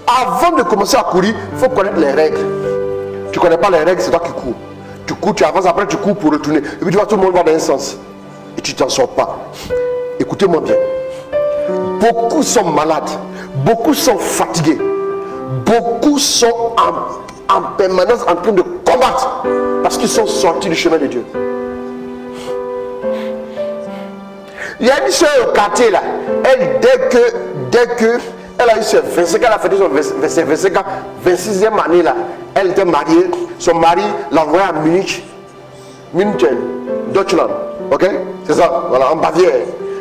Avant de commencer à courir, il faut connaître les règles. Tu ne connais pas les règles, c'est toi qui cours. Tu cours, tu avances, après tu cours pour retourner. Et puis tu vois, tout le monde va dans un sens. Et tu ne t'en sors pas. Écoutez-moi bien. Beaucoup sont malades. Beaucoup sont fatigués. Beaucoup sont en permanence en train de combattre. Parce qu'ils sont sortis du chemin de Dieu. Il y a une soeur au quartier là. Elle, dès que elle a eu ses 25 ans, elle a fêté son 25 ans, 26e année là. Elle était mariée. Son mari l'a envoyé à Munich, München, Deutschland. Ok? C'est ça, voilà, en Bavière.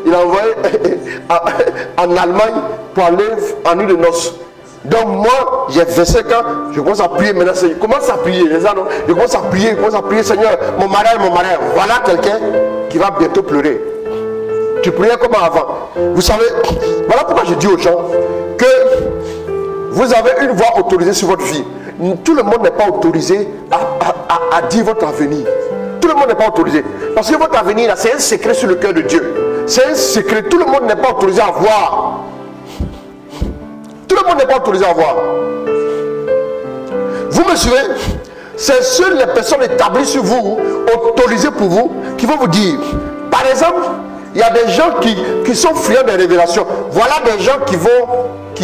Il l'a envoyé en Allemagne pour aller en nuit de noces. Donc moi, j'ai 25 ans, je commence à prier maintenant. Je commence à prier, je commence à prier, Seigneur, mon mariage. Voilà quelqu'un qui va bientôt pleurer. Tu priais comme avant. Vous savez, voilà pourquoi je dis aux gens que vous avez une voix autorisée sur votre vie. Tout le monde n'est pas autorisé à dire votre avenir. Tout le monde n'est pas autorisé. Parce que votre avenir, là, c'est un secret sur le cœur de Dieu. C'est un secret. Tout le monde n'est pas autorisé à voir. Tout le monde n'est pas autorisé à voir. Vous me suivez? C'est seules les personnes établies sur vous, autorisées pour vous, qui vont vous dire. Par exemple, il y a des gens qui sont friands des révélations. Voilà des gens qui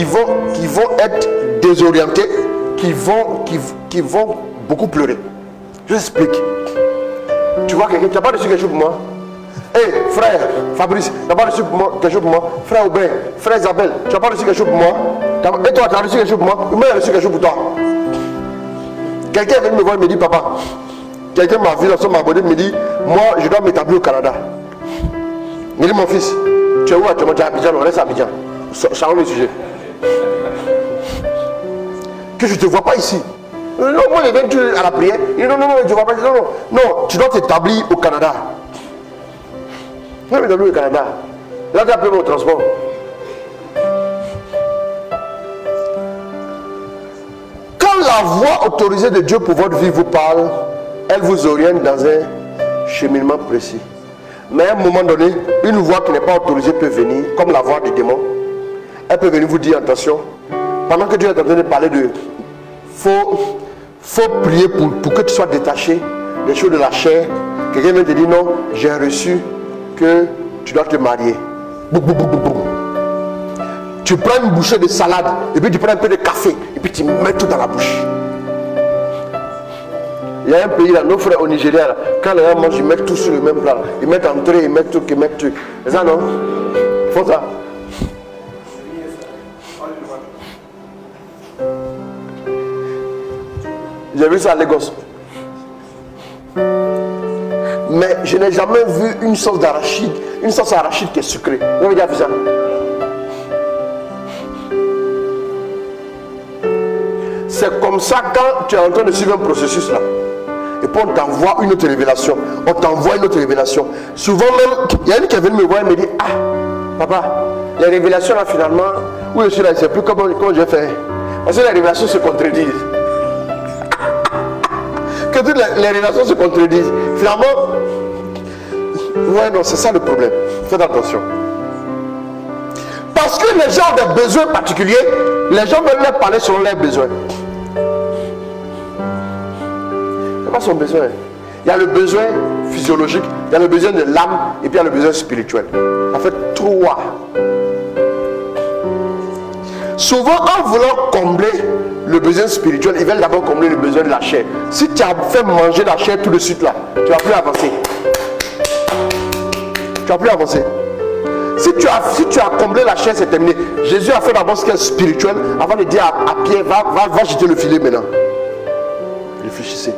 vont être désorientés, qui vont beaucoup pleurer. Je vous explique. Tu vois quelqu'un, tu n'as pas reçu quelque chose pour moi? Hé, frère Fabrice, tu n'as pas reçu quelque chose pour moi? Frère Aubin, frère Isabelle, tu n'as pas reçu quelque chose pour moi? Et toi, tu as reçu quelque chose pour moi? Moi, j'ai reçu quelque chose pour toi. Quelqu'un est venu me voir et me dit, papa, quelqu'un m'a vu dans son abonné, me dit, moi, je dois m'établir au Canada. Il dit, mon fils, tu es où actuellement? Tu es à Abidjan, on reste à Abidjan. Changeons le sujet. Que je ne te vois pas ici. Non, moi je viens à la prière. Il dit, non, je ne vois pas ici. Non, tu dois t'établir au Canada. Je dois m'établir au Canada. Là, tu as appelé mon transport. Quand la voix autorisée de Dieu pour votre vie vous parle, elle vous oriente dans un cheminement précis. Mais à un moment donné, une voix qui n'est pas autorisée peut venir, comme la voix du démon. Elle peut venir vous dire, attention, pendant que Dieu est en train de parler de... Faut prier pour que tu sois détaché des choses de la chair. Quelqu'un vient te dire non, j'ai reçu que tu dois te marier. Boum, boum, boum, boum, boum. Tu prends une bouchée de salade et puis tu prends un peu de café et puis tu mets tout dans la bouche. Il y a un pays là, nos frères au Nigeria, là, quand les gens mangent, ils mettent tout sur le même plat. Ils mettent entrée, ils mettent tout, ils mettent tout. C'est ça non? Ils font ça. J'ai vu ça à Lagos. Mais je n'ai jamais vu une sauce d'arachide, une sauce arachide qui est sucrée. Vous avez déjà vu ça? C'est comme ça quand tu es en train de suivre un processus là. Et puis on t'envoie une autre révélation. On t'envoie une autre révélation. Souvent même, il y a une qui est venue me voir et me dit, ah, papa, les révélations là finalement, où je suis là, je ne sais plus comment je fais. Parce que les révélations se contredisent. Que toutes les révélations se contredisent. Finalement, ouais, non, c'est ça le problème. Faites attention. Parce que les gens ont des besoins particuliers, les gens veulent leur parler selon leurs besoins. C'est pas son besoin. Il y a le besoin physiologique, il y a le besoin de l'âme et puis il y a le besoin spirituel. Ça fait trois. Souvent, en voulant combler le besoin spirituel, ils veulent d'abord combler le besoin de la chair. Si tu as fait manger la chair tout de suite là, tu ne vas plus avancer. Tu vas plus avancer. Si tu as comblé la chair, c'est terminé. Jésus a fait d'abord ce qui est spirituel avant de dire à Pierre, va jeter le filet maintenant. Réfléchissez.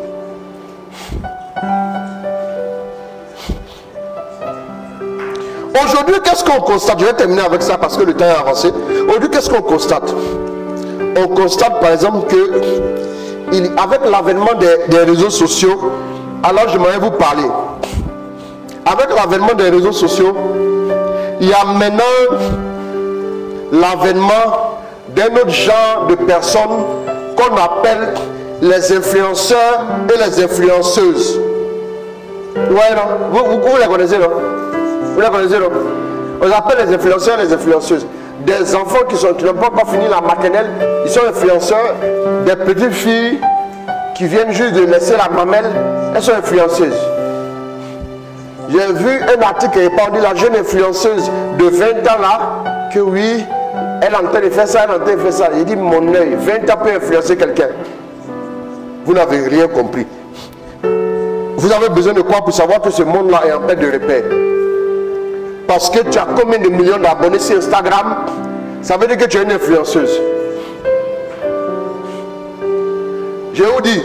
Aujourd'hui, qu'est-ce qu'on constate? Je vais terminer avec ça parce que le temps est avancé. Aujourd'hui, qu'est-ce qu'on constate? On constate par exemple que avec l'avènement des réseaux sociaux, alors j'aimerais vous parler. Avec l'avènement des réseaux sociaux, il y a maintenant l'avènement d'un autre genre de personnes qu'on appelle les influenceurs et les influenceuses. Ouais, non? Vous les connaissez, non? Vous les connaissez, non? On appelle les influenceurs et les influenceuses. Des enfants qui n'ont pas encore fini la maternelle, ils sont influenceurs. Des petites filles qui viennent juste de laisser la mamelle, elles sont influenceuses. J'ai vu un article qui dit la jeune influenceuse de 20 ans là, que oui, elle est en train de faire ça, elle est en train de faire ça. Il dit mon œil, 20 ans peut influencer quelqu'un. Vous n'avez rien compris. Vous avez besoin de quoi pour savoir que ce monde-là est en perte de repère? Parce que tu as combien de millions d'abonnés sur Instagram, ça veut dire que tu es une influenceuse. Je vous dis,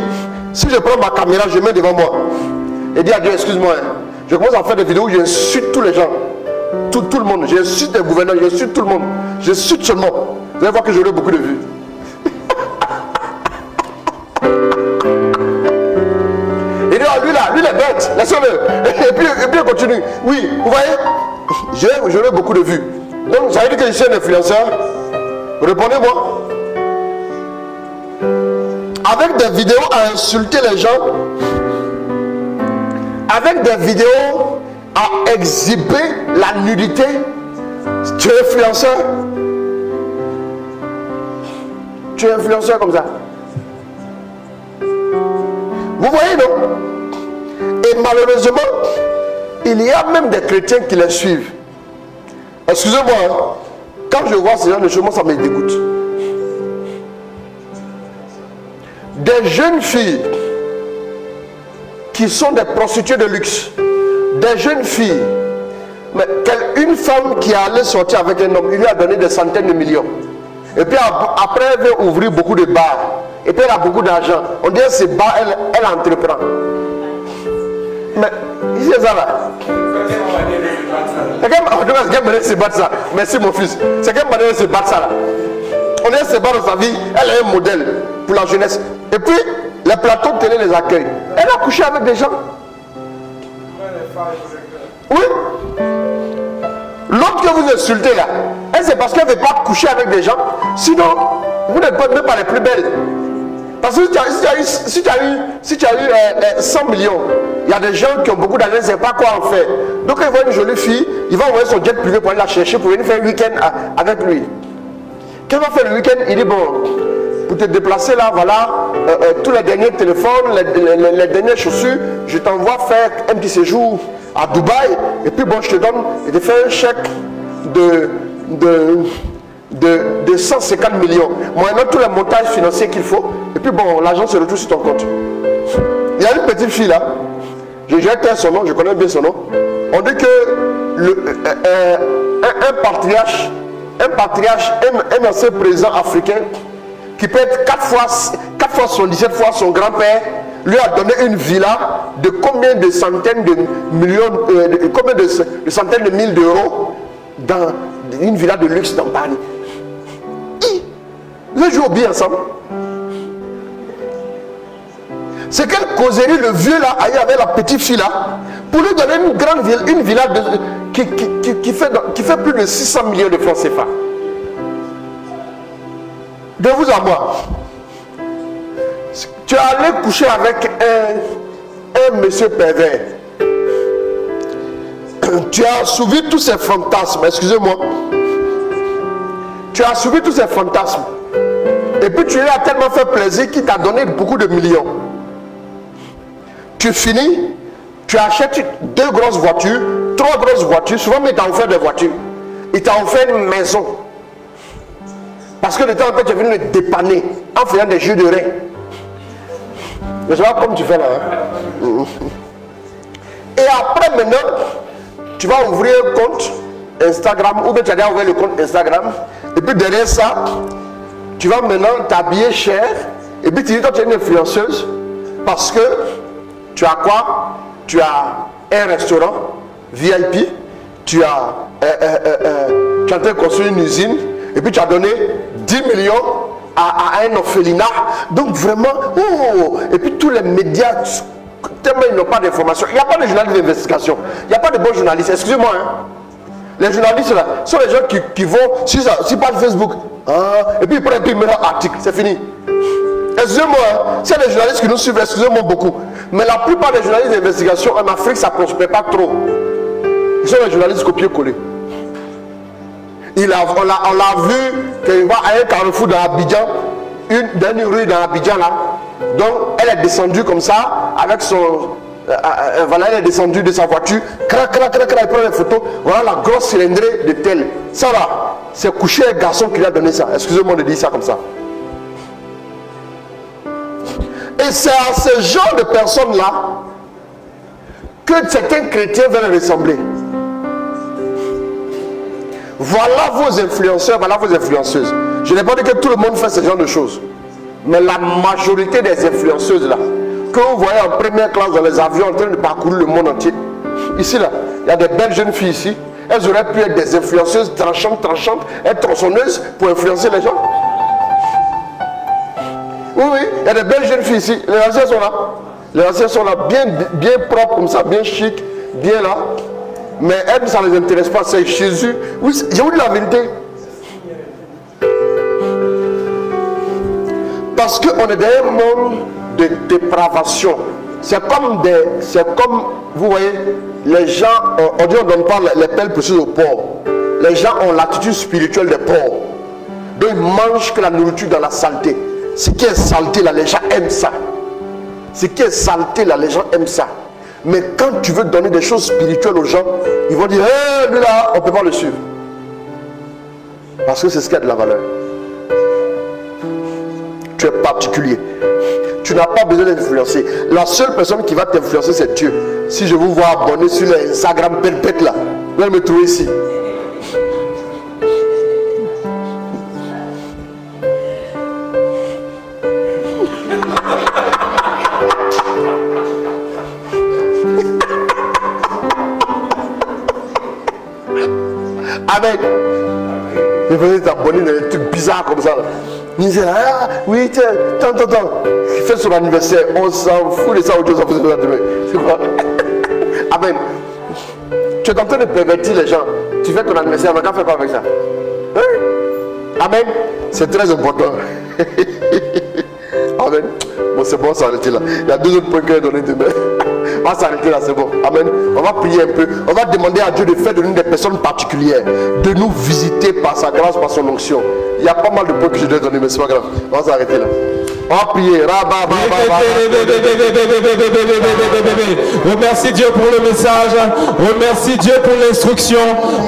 si je prends ma caméra, je mets devant moi et dis à Dieu, excuse-moi, hein, je commence à faire des vidéos où j'insulte tous les gens, tout le monde, j'insulte les gouverneurs, j'insulte tout le monde, j'insulte seulement. Vous allez voir que j'aurai beaucoup de vues. Et dit, lui là, lui il est bête, laissez-le. Et puis il continue. Oui, vous voyez, j'aurai beaucoup de vues. Donc ça veut dire que je suis un influenceur. Répondez-moi. Avec des vidéos à insulter les gens, avec des vidéos à exhiber la nudité, tu es influenceur. Tu es influenceur comme ça. Vous voyez, non? Et malheureusement, il y a même des chrétiens qui les suivent. Excusez-moi, hein, quand je vois ce genre de choses, moi ça me dégoûte. Des jeunes filles qui sont des prostituées de luxe, des jeunes filles, mais une femme qui allait sortir avec un homme, il lui a donné des centaines de millions. Et puis après, elle veut ouvrir beaucoup de bars. Et puis elle a beaucoup d'argent. On dirait que ces bars, elle entreprend. Mais, c'est ça là. C'est quelle manière de se battre ça? Merci mon fils. C'est quelle manière de se battre ça là? On dirait que se battre dans sa vie, elle est un modèle pour la jeunesse. Et puis, les plateaux de télé les accueillent. Elle a couché avec des gens. Oui. L'autre que vous insultez là, elle c'est parce qu'elle ne veut pas coucher avec des gens. Sinon, vous n'êtes pas les plus belles. Parce que si tu as eu 100 millions, il y a des gens qui ont beaucoup d'argent, ils ne savent pas quoi en faire. Donc quand ils voient une jolie fille, ils vont envoyer son jet privé pour aller la chercher, pour venir faire un week-end avec lui. qu'est-ce qu'on va faire le week-end? Il dit, bon, pour te déplacer là, voilà, tous les derniers téléphones, les dernières chaussures, je t'envoie faire un petit séjour à Dubaï, et puis bon, je te donne, et te fais un chèque de 150 millions. Moyennant tous les montages financiers qu'il faut, et puis bon, l'argent se retrouve sur ton compte. Il y a une petite fille là, je vais taire son nom, je connais bien son nom. On dit que un patriarche, un ancien président africain, qui peut être 4 fois son 17 fois son grand-père, lui a donné une villa de combien de centaines de millions, combien de centaines de mille d'euros dans une villa de luxe dans Paris. Vous jouez au bien ensemble. C'est quelle causerie le vieux là a eu avec la petite fille là pour lui donner une grande villa, une villa qui fait plus de 600 millions de francs CFA. De vous à moi, tu es allé coucher avec un monsieur pervers. Tu as assouvi tous ces fantasmes, excusez-moi. Tu as assouvi tous ces fantasmes. Et puis tu lui as tellement fait plaisir qu'il t'a donné beaucoup de millions. Tu finis, tu achètes 2 grosses voitures, 3 grosses voitures, souvent mais il t'a offert des voitures. Il t'a offert une maison. Parce que de temps en temps, tu es venu le dépanner en faisant des jeux de reins. Mais c'est pas comme tu fais là. Hein? Et après, maintenant, tu vas ouvrir un compte Instagram, ou bien tu as déjà ouvert le compte Instagram. Et puis derrière ça, tu vas maintenant t'habiller cher. Et puis tu dis, toi, tu es une influenceuse. Parce que tu as quoi? Tu as un restaurant VIP. Tu as en train de construire une usine. Et puis tu as donné 10 millions à un orphelinat. Donc vraiment, oh, et puis tous les médias, tellement ils n'ont pas d'informations. Il n'y a pas de journalistes d'investigation. Il n'y a pas de bons journalistes. Excusez-moi. Hein. Les journalistes là, sont les gens qui vont sur page Facebook. Et puis ils mettent un article. C'est fini. Excusez-moi. Hein. C'est les journalistes qui nous suivent. Excusez-moi beaucoup. Mais la plupart des journalistes d'investigation en Afrique, ça ne prospère pas trop. Ils sont les journalistes copier-coller. On l'a vu qu'il va à un carrefour dans Abidjan, dans une rue dans Abidjan là. Donc elle est descendue comme ça, avec son. Voilà, elle est descendue de sa voiture, elle prend les photos. Voilà la grosse cylindrée de tel. Ça là, c'est couché un garçon qui lui a donné ça. Excusez-moi de dire ça comme ça. Et c'est à ce genre de personnes là que certains chrétiens veulent ressembler. Voilà vos influenceurs, voilà vos influenceuses. Je n'ai pas dit que tout le monde fait ce genre de choses. Mais la majorité des influenceuses là, que vous voyez en première classe dans les avions en train de parcourir le monde entier. Ici là, il y a des belles jeunes filles ici. Elles auraient pu être des influenceuses tranchantes, être tronçonneuses pour influencer les gens. Oui, il y a des belles jeunes filles ici. Les anciens sont là. Les anciens sont là, bien propres comme ça, bien chic, bien là. Mais elles, ça ne les intéresse pas, c'est Jésus. Oui, j'ai vous dit la vérité. Parce qu'on est dans un monde de dépravation. C'est comme, vous voyez, les gens, on dit on ne donne pas les pelles précieuses aux pauvres. Les gens ont l'attitude spirituelle des pauvres. Donc ils mangent que la nourriture dans la saleté. Ce qui est saleté là, les gens aiment ça. Ce qui est saleté là, les gens aiment ça. Mais quand tu veux donner des choses spirituelles aux gens, ils vont dire, hé, lui là, on ne peut pas le suivre. Parce que c'est ce qui a de la valeur. Tu es particulier. Tu n'as pas besoin d'influencer. La seule personne qui va t'influencer, c'est Dieu. Si je vous vois abonné sur l'Instagram perpète là, vous allez me trouver ici. Amen. Il faisait t'abonner dans des trucs bizarres comme ça. Il disait, ah oui, tiens, tant. Il fait son anniversaire, on s'en fout de ça, autre chose, on fait son anniversaire. C'est quoi? Amen. Tu es en train de pervertir les gens. Tu fais ton anniversaire, mais qu'en fais pas avec ça? Hein? Amen. C'est très important. Amen. Bon, c'est bon, ça arrêter là. Il y a 2 autres points que j'ai donnés demain. On va s'arrêter là, c'est bon. Amen. On va prier un peu. On va demander à Dieu de faire de nous des personnes particulières, de nous visiter par sa grâce, par son onction. Il y a pas mal de points que je dois donner, mais c'est pas grave. On va s'arrêter là. On va prier. Remercie Dieu pour le message. Remercie Dieu pour l'instruction.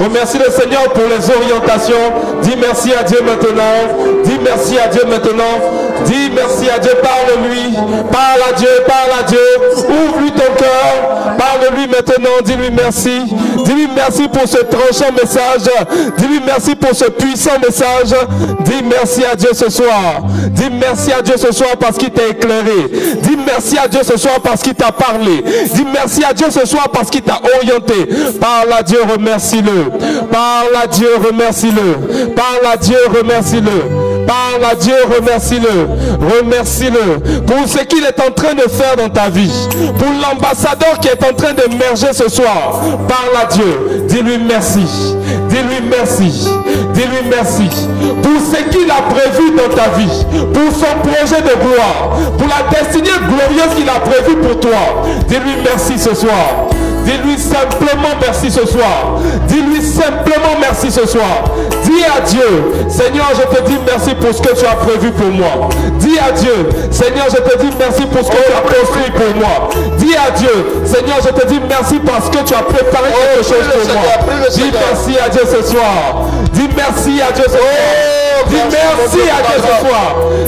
Remercie le Seigneur pour les orientations. Dis merci à Dieu maintenant. Dis merci à Dieu maintenant. Dis merci à Dieu. Parle-lui. Parle à Dieu. Parle à Dieu. Ouvre-lui ton cœur. Parle-lui maintenant. Dis-lui merci. Dis-lui merci pour ce tranchant message. Dis-lui merci pour ce puissant message. Dis merci à Dieu ce soir. Dis merci à Dieu ce soir parce qu'il t'a éclairé. Dis merci à Dieu ce soir parce qu'il t'a parlé. Dis merci à Dieu ce soir parce qu'il t'a orienté. Parle à Dieu, remercie-le. Parle à Dieu, remercie-le. Parle à Dieu, remercie-le. Parle à Dieu, remercie-le. Remercie-le pour ce qu'il est en train de faire dans ta vie. Pour l'ambassadeur qui est en train d'émerger ce soir. Parle à Dieu. Dis-lui merci. Dis-lui merci. Dis-lui merci pour ce qu'il a prévu dans ta vie. Pour son projet de gloire. Pour la destinée glorieuse qu'il a prévue pour toi. Dis-lui merci ce soir. Dis-lui simplement merci ce soir. Dis-lui simplement merci ce soir. Dis à Dieu, Seigneur, je te dis merci pour ce que tu as prévu pour moi. Dis à Dieu, Seigneur, je te dis merci pour ce que tu as construit pour moi. Dis à Dieu, Seigneur, je te dis merci parce que tu as préparé quelque chose pour moi. Dis merci à Dieu ce soir. Dis merci à Dieu ce soir. Dis merci à Dieu ce soir.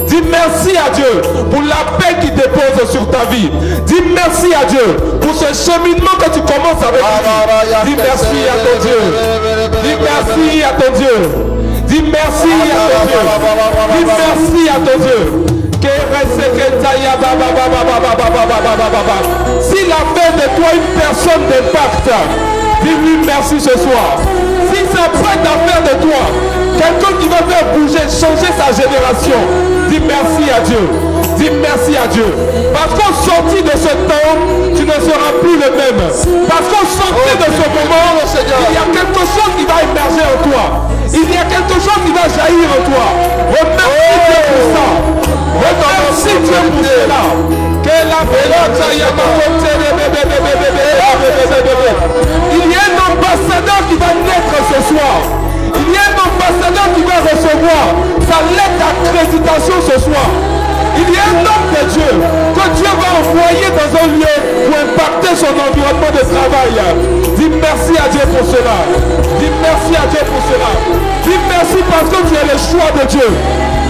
Dis merci à Dieu pour la paix qu'il dépose sur ta vie. Dis merci à Dieu pour ce cheminement que tu commences avec lui. Dis merci à ton Dieu. Dis merci à ton Dieu. Dis merci à ton Dieu. Dis merci à ton Dieu. S'il a fait de toi une personne d'impact, dis-lui merci ce soir. Si ça prête à faire de toi quelqu'un qui va faire bouger, changer sa génération, dis merci à Dieu. Dis merci à Dieu. Parce qu'au sorti de ce temps, tu ne seras plus le même. Parce qu'au sorti de ce moment, il y a quelque chose qui va émerger en toi. Il y a quelque chose qui va jaillir en toi. Remercie Dieu pour ça. Remercie Dieu pour cela. Il y a un ambassadeur qui va naître ce soir. Il y a un ambassadeur qui va recevoir sa lettre d'accréditation ce soir. Il y a un homme de Dieu que Dieu va envoyer dans un lieu pour impacter son environnement de travail. Dis merci à Dieu pour cela. Dis merci à Dieu pour cela. Dis merci parce que tu es le choix de Dieu.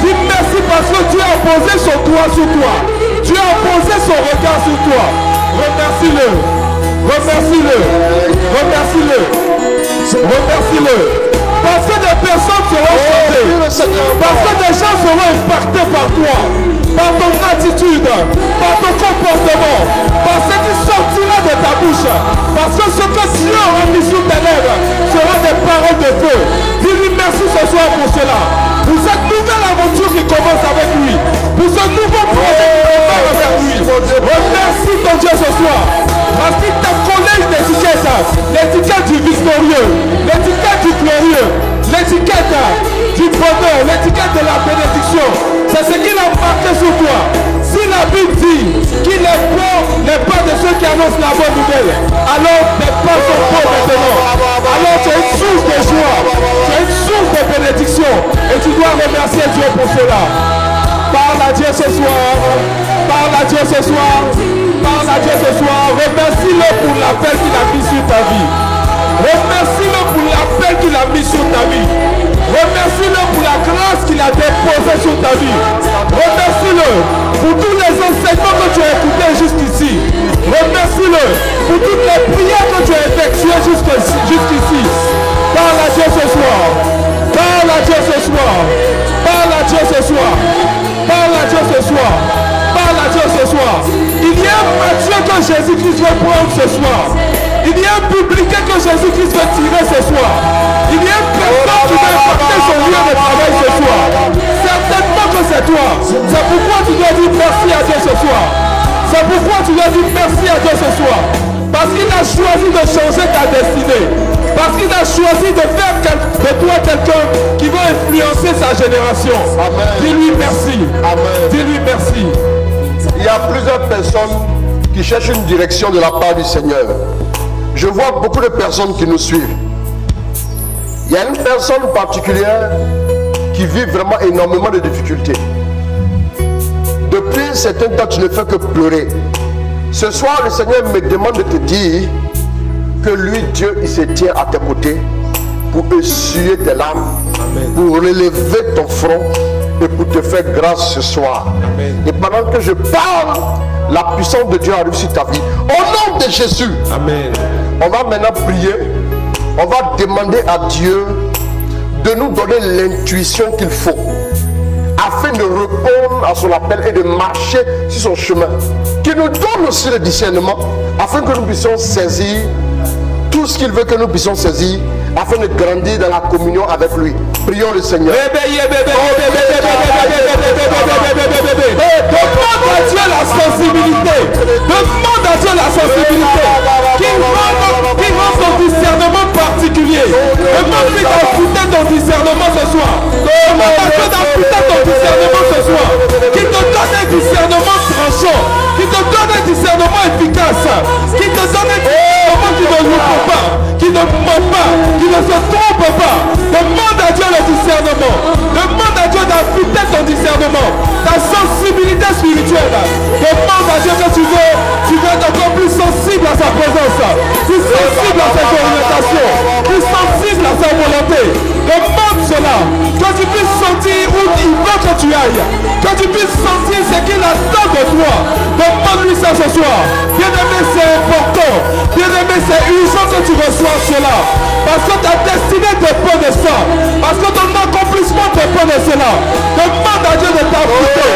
Dis merci parce que Dieu a posé son doigt sur toi. Dieu a posé son regard sur toi. Remercie-le. Remercie-le. Remercie-le. Remercie-le. Parce que des personnes seront changées. Parce que des gens seront impactés par toi. Par ton attitude. Par ton comportement. Par ce qui sortira de ta bouche. Parce que ce que Dieu aura mis sur tes lèvres sera des paroles de feu. Dis-lui merci ce soir pour cela. Pour cette nouvelle aventure qui commence avec lui. Pour ce nouveau projet qui commence avec lui. Remercie ton Dieu ce soir. Parce qu'il t'a collé une étiquette. L'étiquette du victorieux. L'étiquette du glorieux. L'étiquette du bonheur. L'étiquette de la bénédiction. C'est ce qu'il a marqué sur toi. Si la Bible dit qu'il est bon les pas de ceux qui annoncent la bonne nouvelle, alors tes pas sont bons maintenant. Alors tu es une source de joie. Tu es une source de bénédiction. Et tu dois remercier Dieu pour cela. Parle à Dieu ce soir. Parle à Dieu ce soir. Parle à Dieu ce soir. Remercie-le pour l'appel qu'il a mis sur ta vie. Remercie-le pour l'appel qu'il a mis sur ta vie. Remercie-le pour la grâce qu'il a déposée sur ta vie. Remercie-le pour tous les enseignements que tu as écoutés jusqu'ici. Remercie-le pour toutes les prières que tu as effectuées jusqu'ici. Parle à Dieu ce soir. Parle à Dieu ce soir. Parle à Dieu ce soir. Parle à Dieu ce soir. Parle à Dieu ce soir. Il y a un Matthieu que Jésus-Christ veut prendre ce soir. Il y a un publicain que Jésus-Christ veut tirer ce soir. Il y a une personne qui va impacter son lieu de travail ce soir. Certainement que c'est toi. C'est pourquoi tu dois dire merci à Dieu ce soir. C'est pourquoi tu dois dire merci à Dieu ce soir. Parce qu'il a choisi de changer ta destinée. Parce qu'il a choisi de faire de toi quelqu'un qui va influencer sa génération. Dis-lui merci. Amen. Dis-lui merci. Il y a plusieurs personnes qui cherchent une direction de la part du Seigneur. Je vois beaucoup de personnes qui nous suivent. Il y a une personne particulière qui vit vraiment énormément de difficultés. Depuis un certain temps, tu ne fais que pleurer. Ce soir, le Seigneur me demande de te dire que lui, Dieu, il se tient à tes côtés pour essuyer tes larmes, pour relever ton front et pour te faire grâce ce soir. Amen. Et pendant que je parle, la puissance de Dieu arrive sur ta vie. Au nom de Jésus, Amen. on va maintenant prier. On va demander à Dieu de nous donner l'intuition qu'il faut afin de répondre à son appel et de marcher sur son chemin. Qu'il nous donne aussi le discernement afin que nous puissions saisir tout ce qu'il veut que nous puissions saisir afin de grandir dans la communion avec lui. Prions le Seigneur. Demande à Dieu la sensibilité. Demande à Dieu la sensibilité. Qu'il rende ton discernement particulier. Demande-lui d'affûter ton discernement ce soir. Demande à Dieu d'affûter ton discernement ce soir. Qu'il te donne un discernement tranchant. Qu'il te donne un discernement efficace. Qu'il te donne un discernement qui ne loupe pas, qui ne ment pas, qui ne se trompe pas. Demande à Dieu le discernement. Demande à Dieu d'affûter ton discernement, ta sensibilité spirituelle. Demande à Dieu que tu veux être encore plus sensible à sa présence, plus sensible à ses orientations, plus sensible à sa volonté. Demande cela, que tu puisses sentir où il veut que tu ailles, que tu puisses sentir ce qu'il attend de toi. Demande-lui ça ce soir. Bien-aimé, c'est important. Bien-aimé, c'est urgent que tu reçois cela. Parce que ta destinée dépend de ça. Parce que ton accomplissement dépend de cela. Demande à Dieu de t'affûter.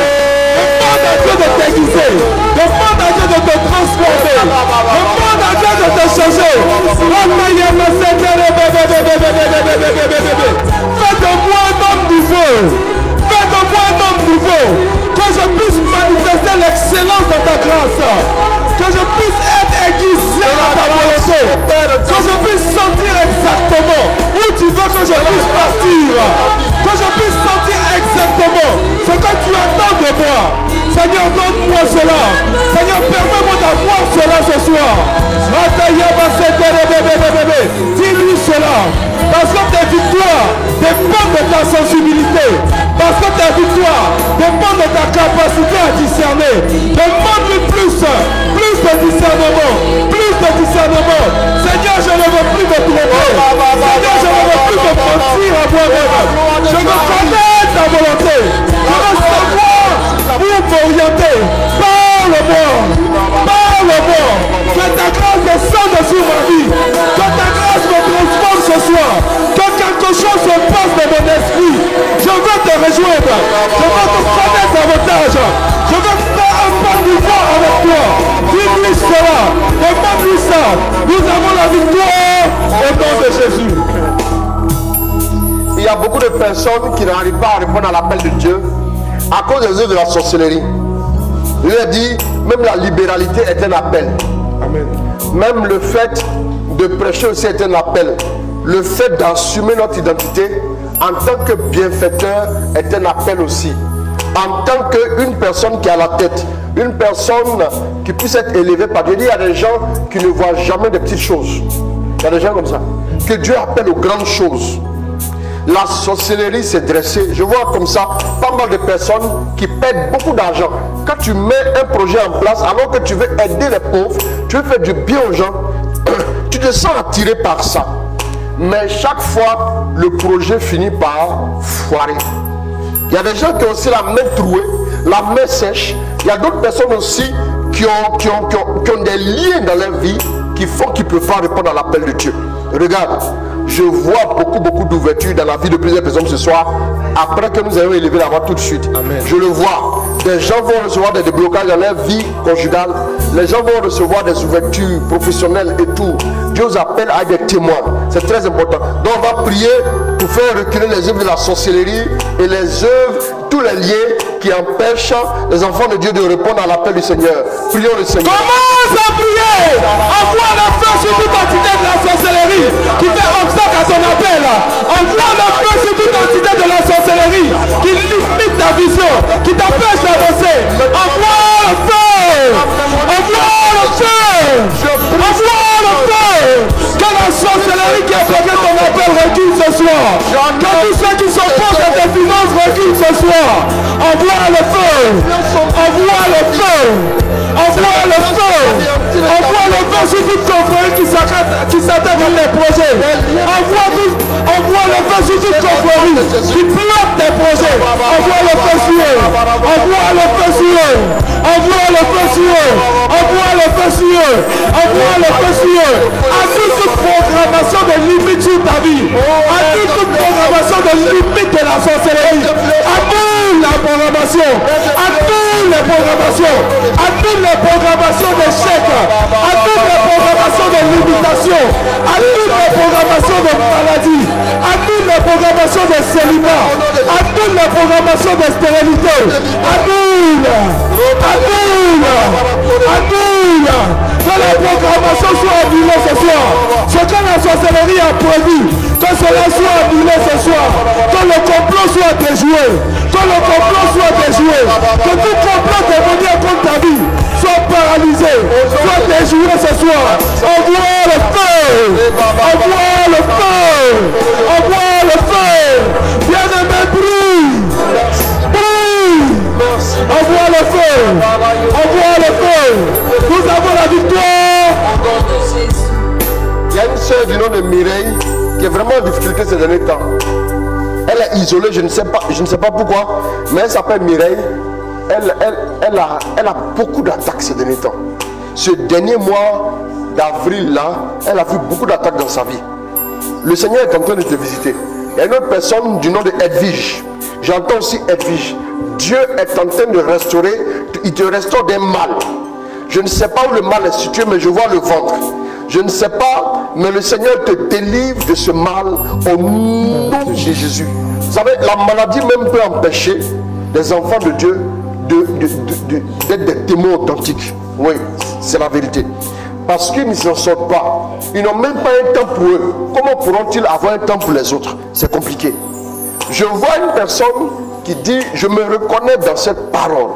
Demande à Dieu de t'aiguiser. Demande à Dieu de te transformer. Demande à Dieu de te changer. Fais de moi un homme nouveau. Fais de moi un homme nouveau. Que je puisse manifester l'excellence de ta grâce. Que je puisse être aiguisé dans ta volonté. Que je puisse sentir exactement où tu veux que je puisse partir. Que je puisse sentir exactement ce que tu attends de moi. Seigneur, donne-moi cela. Seigneur, permets-moi d'avoir cela ce soir. Dis-lui cela. Parce que tes victoires dépendent de ta sensibilité. Parce que tes victoires dépendent de ta capacité à discerner. Demande-lui plus de discernement. Plus de discernement. Seigneur, je ne veux plus me tromper. Seigneur, je ne veux plus me mentir à moi-même. Je veux connaître ta volonté. Je veux savoir où m'orienter. Parle-moi. Parle-moi. Que ta grâce descende sur ma vie. Que ta grâce me transforme ce soir. Que quelque chose se passe dans mon esprit. Je veux te rejoindre. Je veux te connaître davantage. Je veux faire un pas nouveau avec toi. Dis-lui cela. Demande-lui ça. Nous avons la victoire au nom de Jésus. Il y a beaucoup de personnes qui n'arrivent pas à répondre à l'appel de Dieu à cause des œuvres de la sorcellerie. Il a dit, même la libéralité est un appel. Amen. Même le fait de prêcher aussi est un appel. Le fait d'assumer notre identité en tant que bienfaiteur est un appel aussi. En tant qu'une personne qui a la tête, une personne qui puisse être élevée par Dieu. Il y a des gens qui ne voient jamais des petites choses. Il y a des gens comme ça. Que Dieu appelle aux grandes choses. La sorcellerie s'est dressée. Je vois comme ça pas mal de personnes qui perdent beaucoup d'argent. Quand tu mets un projet en place, alors que tu veux aider les pauvres, tu veux faire du bien aux gens, tu te sens attiré par ça. Mais chaque fois, le projet finit par foirer. Il y a des gens qui ont aussi la main trouée, la main sèche. Il y a d'autres personnes aussi qui ont des liens dans leur vie qui font qu'ils ne peuvent pas répondre à l'appel de Dieu. Regarde, je vois beaucoup d'ouverture dans la vie de plusieurs personnes ce soir, après que nous ayons élevé la voix tout de suite. Amen. Je le vois. Des gens vont recevoir des déblocages dans leur vie conjugale. Les gens vont recevoir des ouvertures professionnelles et tout. Dieu vous appelle à être des témoins. C'est très important. Donc on va prier pour faire reculer les œuvres de la sorcellerie et les œuvres, tous les liens qui empêchent les enfants de Dieu de répondre à l'appel du Seigneur. Prions le Seigneur. Commence à prier. Envoie le feu sur toute entité de la sorcellerie qui fait obstacle à ton appel. Envoie le feu sur toute entité de la sorcellerie qui limite ta vision, qui t'empêche d'avancer. Envoie le feu. Envoie le soir. Envoie le feu. Envoie le feu. Envoie le feu. Envoie le feu sur toute confrérie qui s'attaque à tes projets. Envoie le feu sur toute confrérie qui bloque tes projets. Envoie le feu sur eux. Envoie le feu sur eux. Envoie le feu sur eux. Envoie le feu sur eux. Envoie le feu sur eux. Annule toute programmation de limite sur ta vie. Annule toute programmation de limite de la sorcellerie. Annule la programmation. Annule les programmations. Annule les programmations d'échec. Annule les programmations de limitation. Annule les programmations de maladie. Annule les programmations de célibat. Annule les programmations de stérilité. Annule. Annule. Annule. Que la programmation soit annulée ce soir. Ce que la sorcellerie a prévu, que cela soit annulé ce soir. Que le complot soit déjoué. Que le complot soit déjoué. Que tout complot démoniaque contre ta vie soit paralysé. Soit déjoué ce soir. Envoie le feu. Envoie le feu. Envoie le feu. Bien-aimé, brille. Brille. Envoie le feu. Envoie le feu. Nous avons la victoire. Il y a une sœur du nom de Mireille qui est vraiment en difficulté ces derniers temps. Elle est isolée, je ne sais pas pourquoi, mais elle s'appelle Mireille. Elle a beaucoup d'attaques ces derniers temps. Ce dernier mois d'avril là, elle a vu beaucoup d'attaques dans sa vie. Le Seigneur est en train de te visiter. Il y a une autre personne du nom de Edwige. J'entends aussi Edwige. Dieu est en train de restaurer, il te restaure des mal. Je ne sais pas où le mal est situé, mais je vois le ventre. Je ne sais pas, mais le Seigneur te délivre de ce mal au nom de Jésus. Vous savez, la maladie même peut empêcher les enfants de Dieu d'être des témoins authentiques. Oui, c'est la vérité. Parce qu'ils ne s'en sortent pas. Ils n'ont même pas un temps pour eux. Comment pourront-ils avoir un temps pour les autres? C'est compliqué. Je vois une personne qui dit, je me reconnais dans cette parole.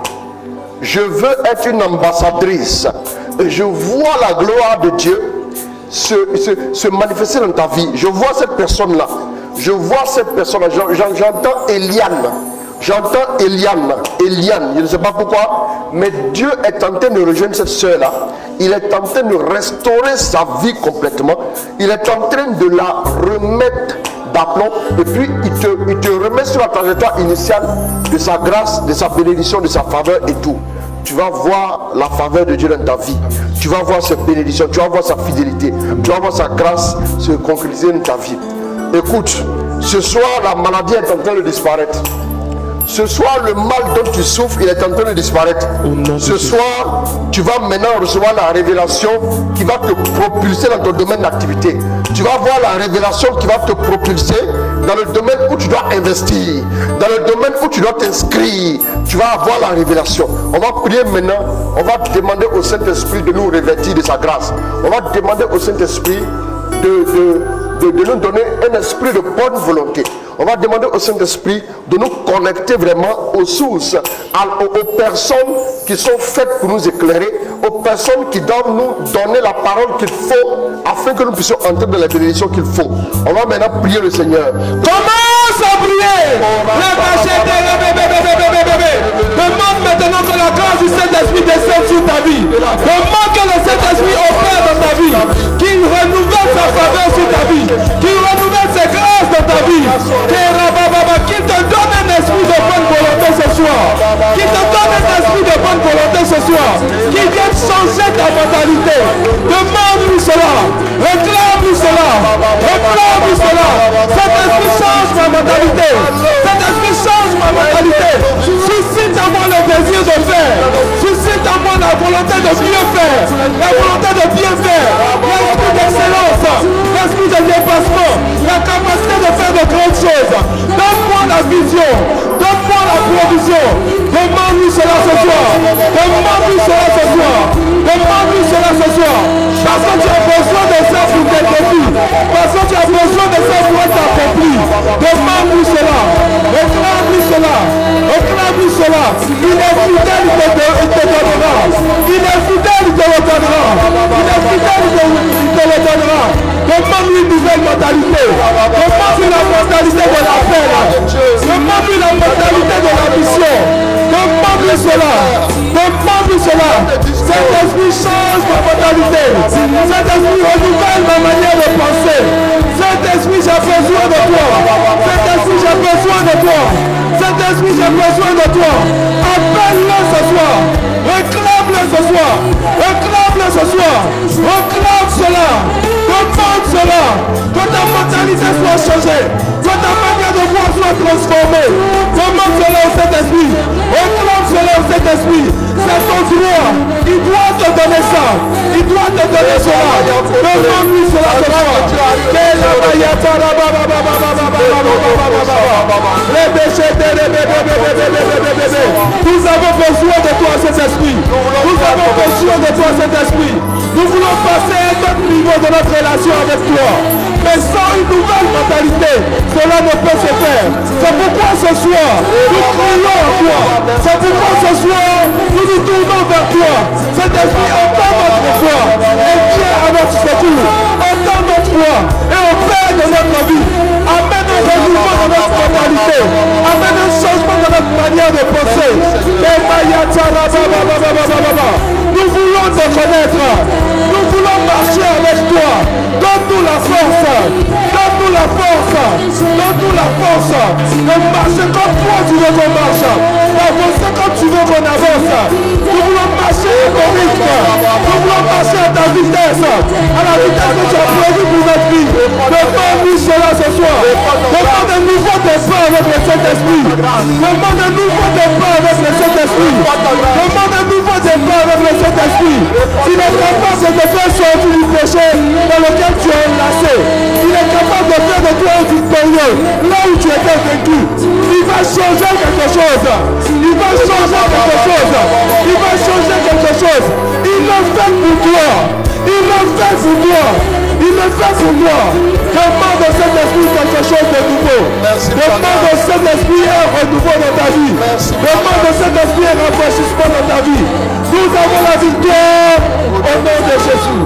Je veux être une ambassadrice. Et je vois la gloire de Dieu se manifester dans ta vie. Je vois cette personne-là. Je vois cette personne-là. J'entends Eliane. J'entends Eliane. Eliane. Je ne sais pas pourquoi. Mais Dieu est en train de rejoindre cette soeur-là. Il est en train de restaurer sa vie complètement. Il est en train de la remettre d'aplomb. Et puis il te remet sur la trajectoire initiale de sa grâce, de sa bénédiction, de sa faveur et tout. Tu vas voir la faveur de Dieu dans ta vie. Tu vas voir sa bénédiction, tu vas voir sa fidélité, tu vas voir sa grâce se concrétiser dans ta vie. Écoute, ce soir, la maladie est en train de disparaître. Ce soir, le mal dont tu souffres, il est en train de disparaître. Ce soir, tu vas maintenant recevoir la révélation qui va te propulser dans ton domaine d'activité. Tu vas voir la révélation qui va te propulser dans le domaine où tu dois investir, dans le domaine où tu dois t'inscrire. Tu vas avoir la révélation. On va prier maintenant. On va demander au Saint-Esprit de nous revêtir de sa grâce. On va demander au Saint-Esprit de nous donner un esprit de bonne volonté. On va demander au Saint-Esprit de nous connecter vraiment aux sources, aux personnes qui sont faites pour nous éclairer, aux personnes qui doivent nous donner la parole qu'il faut afin que nous puissions entrer dans la bénédiction qu'il faut. On va maintenant prier le Seigneur. Commence à prier. Demande maintenant que la grâce du Saint-Esprit descende sur ta vie. Demande que le Saint-Esprit opère dans ta vie. Qu'il renouvelle sa faveur sur ta vie. Qu'il renouvelle ses grâces dans ta vie. Qu'il te donne un esprit de bonne volonté ce soir. Qu'il te donne un esprit de bonne volonté ce soir. Qu'il vienne changer ta mentalité. Demande-lui cela. Réclame-lui cela. Réclame-lui cela. Cet esprit change ma mentalité. Cet esprit change ma mentalité. Suscite en moi le désir de faire. Suscite en moi la volonté de bien faire. La volonté de bien faire. L'esprit d'excellence. L'esprit de dépassement. La capacité de faire de grandes choses. Donne-moi la vision. Donne-moi la provision. Demande-lui cela ce soir. Demande-lui cela ce soir. Demande-lui cela ce soir. Parce que tu as besoin de ça pour tes défis. Parce que tu as besoin de ça pour être accompli. Demande-lui cela. Réclame-lui cela. Réclame-lui cela. Il est fidèle, il te donnera. Il est fidèle, il te le donnera. Il est fidèle, il te le donnera. Demande-lui une nouvelle mentalité. Demande-lui la mentalité de la paix. Demande-lui la mentalité de la bénédiction. Demande-lui cela. Demande-lui cela. Cet esprit change ma mentalité. Cet esprit renouvelle ma manière de penser. Cet esprit, j'ai besoin de toi. Cet esprit, j'ai besoin de toi. Cet esprit, j'ai besoin de toi. Appelle-le ce soir. Réclame-le ce soir. Réclame-le ce soir. Réclame cela. Demande cela. Que ta mentalité soit changée. Que ta manière de voir soit transformée. Demande cela au Saint-Esprit. Réclame cela au Saint-Esprit. C'est ton droit. Il doit te donner ça. Il doit te donner cela. Demande-lui cela ce soir. Nous avons besoin de toi, Saint-Esprit. Nous avons besoin de toi, Saint-Esprit. Nous voulons passer à un autre niveau de notre relation avec toi. Mais sans une nouvelle mentalité, cela ne peut se faire. C'est pourquoi ce soir, nous crions à toi. C'est pourquoi ce soir, nous nous tournons vers toi. Saint-Esprit, entend notre foi et viens à notre secours. Entend notre foi et opère de notre vie. Amène un renouveau de notre mentalité. Amène un changement de notre manière de penser. Nous voulons te connaître. Nous voulons marcher avec toi. Donne-nous la force. Donne-nous la force. Donne-nous la force de marcher comme toi tu veux qu'on marche. D'avancer comme tu veux qu'on avance. Nous voulons marcher à ton rythme. Nous voulons marcher à ta vitesse. À la vitesse que tu as prévu pour notre vie. Demande-lui cela ce soir. Demande un nouveau départ avec le Saint-Esprit. Demande un nouveau départ avec le Saint-Esprit. Demande un nouveau départ avec le Saint-Esprit. S'il est capable de te faire sortir du péché dans lequel tu es enlacé, il est capable de faire de toi un victorieux là où tu étais vaincu. Il va changer quelque chose. Il va changer quelque chose. Il va changer quelque chose. Il le fait pour toi. Il le fait pour toi. Il le fait pour toi. Demande au Saint-Esprit quelque chose de nouveau. Demande au Saint-Esprit un renouveau dans ta vie. Demande au Saint-Esprit un rafraîchissement dans ta vie. Nous avons la victoire au nom de Jésus.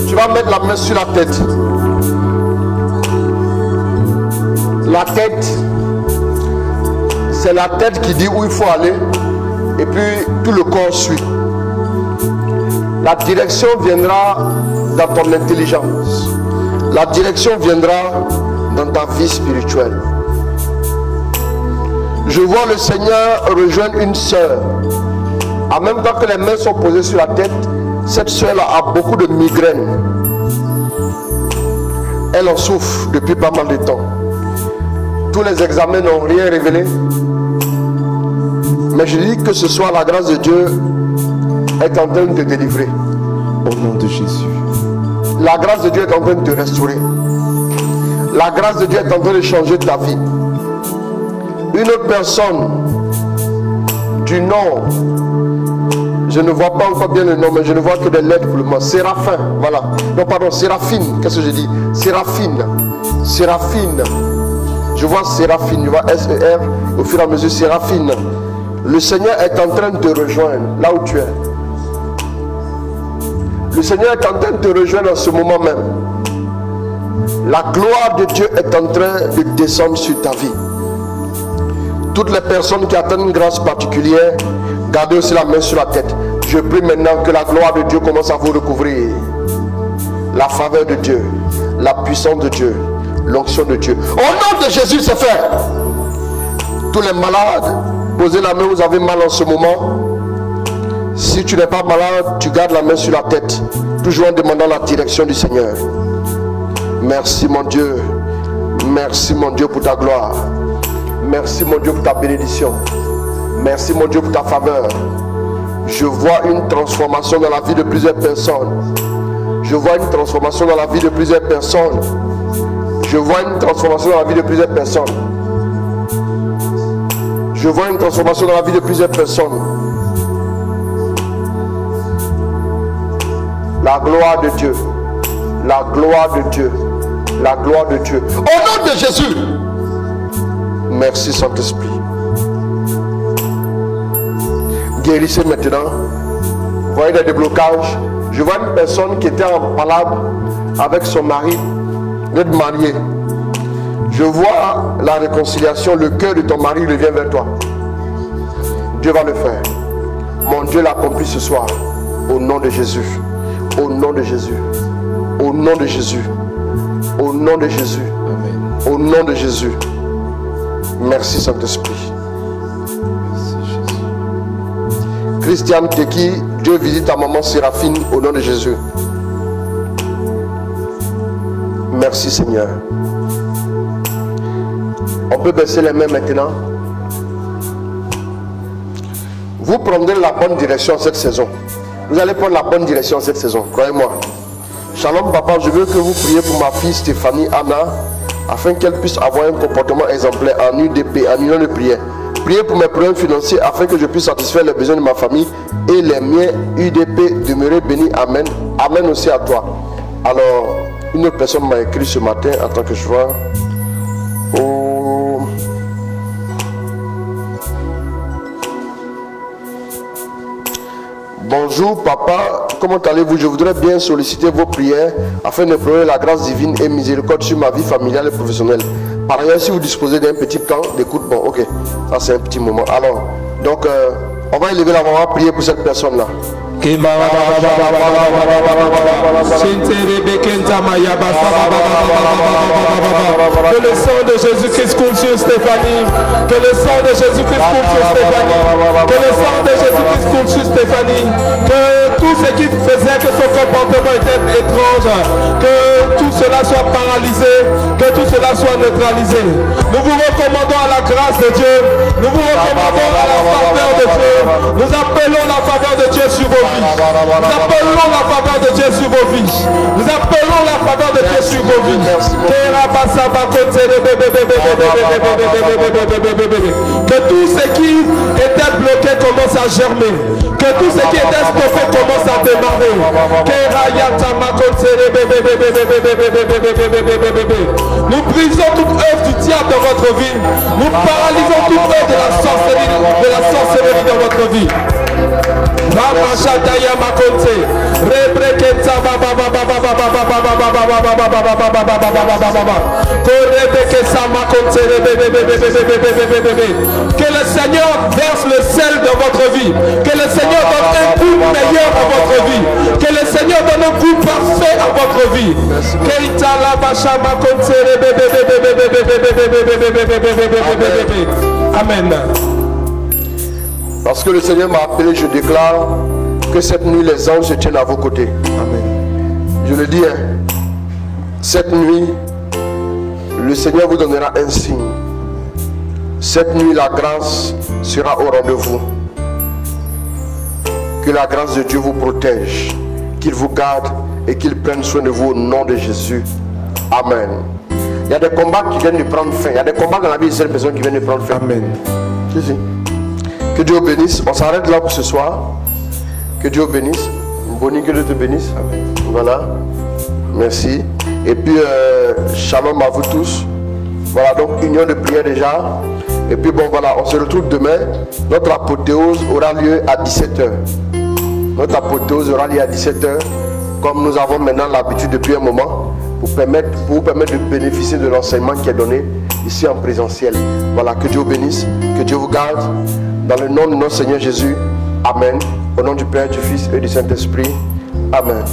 Tu vas mettre la main sur la tête. La tête, c'est la tête qui dit où il faut aller et puis tout le corps suit. La direction viendra dans ton intelligence. La direction viendra dans ta vie spirituelle. Je vois le Seigneur rejoindre une sœur. En même temps que les mains sont posées sur la tête, cette sœur-là a beaucoup de migraines. Elle en souffre depuis pas mal de temps. Tous les examens n'ont rien révélé. Mais je dis que ce soir, la grâce de Dieu est en train de te délivrer. Au nom de Jésus. La grâce de Dieu est en train de te restaurer. La grâce de Dieu est en train de changer ta vie. Une autre personne du nom, je ne vois pas encore bien le nom, mais je ne vois que des lettres pour le moment. Séraphin, voilà. Non, pardon, Séraphine. Qu'est-ce que je dis? Séraphine. Séraphine. Je vois Séraphine, je vois S-E-R, au fur et à mesure, Séraphine. Le Seigneur est en train de te rejoindre là où tu es. Le Seigneur est en train de te rejoindre en ce moment même. La gloire de Dieu est en train de descendre sur ta vie. Toutes les personnes qui attendent une grâce particulière, gardez aussi la main sur la tête. Je prie maintenant que la gloire de Dieu commence à vous recouvrir. La faveur de Dieu, la puissance de Dieu, l'onction de Dieu. Au nom de Jésus, c'est fait. Tous les malades, posez la main, vous avez mal en ce moment. Si tu n'es pas malade, tu gardes la main sur la tête, toujours en demandant la direction du Seigneur. Merci mon Dieu. Merci mon Dieu pour ta gloire. Merci mon Dieu pour ta bénédiction. Merci mon Dieu pour ta faveur. Je vois une transformation dans la vie de plusieurs personnes. Je vois une transformation dans la vie de plusieurs personnes. Je vois une transformation dans la vie de plusieurs personnes. Je vois une transformation dans la vie de plusieurs personnes. La gloire de Dieu. La gloire de Dieu. La gloire de Dieu. Au nom de Jésus. Merci Saint-Esprit. Guérissez maintenant. Vous voyez des déblocages. Je vois une personne qui était en palabre avec son mari. Vous êtes marié. Je vois la réconciliation, le cœur de ton mari revient vers toi. Dieu va le faire. Mon Dieu l'accomplit ce soir. Au nom de Jésus. Au nom de Jésus. Au nom de Jésus. Au nom de Jésus. Amen. Au nom de Jésus. Merci Saint-Esprit. Merci Jésus. Christiane Teki, Dieu visite ta maman Séraphine au nom de Jésus. Merci Seigneur. On peut baisser les mains maintenant. Vous prendrez la bonne direction cette saison. Vous allez prendre la bonne direction cette saison, croyez-moi. Shalom papa, je veux que vous priez pour ma fille Stéphanie Anna afin qu'elle puisse avoir un comportement exemplaire en UDP, en union de prière. Priez pour mes problèmes financiers afin que je puisse satisfaire les besoins de ma famille et les miens. UDP, demeurez béni. Amen. Amen aussi à toi. Alors, une autre personne m'a écrit ce matin en tant que je vois. Oh. Bonjour papa, comment allez-vous? Je voudrais bien solliciter vos prières afin d'implorer la grâce divine et miséricorde sur ma vie familiale et professionnelle. Par ailleurs, si vous disposez d'un petit temps d'écoute, bon ok, ça c'est un petit moment. Alors, donc on va élever la voix, on va prier pour cette personne-là. Que le sang de Jésus-Christ coule sur Stéphanie. Que le sang de Jésus-Christ coule sur Stéphanie. Que le sang de Jésus-Christ coule sur Stéphanie. Que tout ce qui faisait que son comportement était étrange, que tout cela soit paralysé, que tout cela soit neutralisé. Nous vous recommandons à la grâce de Dieu. Nous vous recommandons à la faveur de Dieu. Nous appelons la faveur de Dieu sur vos vies. Nous appelons la faveur de Dieu sur vos vies. Nous appelons la faveur de Dieu sur vos vies. Que tout ce qui était bloqué commence à germer. Que tout ce qui était stoppé commence à démarrer. Nous brisons toute œuvre du diable dans votre vie. Nous paralysons toute œuvre de la sorcellerie dans votre vie. Que le Seigneur verse le sel dans votre vie. Que le Seigneur donne un goût meilleur à votre vie. Que le Seigneur donne un goût parfait à votre vie. Amen. Parce que le Seigneur m'a appelé, je déclare que cette nuit les anges se tiennent à vos côtés. Amen. Je le dis, cette nuit, le Seigneur vous donnera un signe. Cette nuit, la grâce sera au rendez-vous. Que la grâce de Dieu vous protège, qu'il vous garde et qu'il prenne soin de vous au nom de Jésus. Amen. Il y a des combats qui viennent de prendre fin. Il y a des combats dans la vie de cette personne qui viennent de prendre fin. Amen. Que Dieu vous bénisse. On s'arrête là pour ce soir. Que Dieu vous bénisse. Bonnie, que Dieu te bénisse. Amen. Voilà. Merci. Et puis, shalom à vous tous. Voilà, donc union de prière déjà. Et puis bon, voilà, on se retrouve demain. Notre apothéose aura lieu à 17h. Notre apothéose aura lieu à 17h. Comme nous avons maintenant l'habitude depuis un moment. Pour vous permettre de bénéficier de l'enseignement qui est donné ici en présentiel. Voilà, que Dieu vous bénisse. Que Dieu vous garde. Dans le nom de notre Seigneur Jésus. Amen. Au nom du Père, du Fils et du Saint-Esprit. Amen.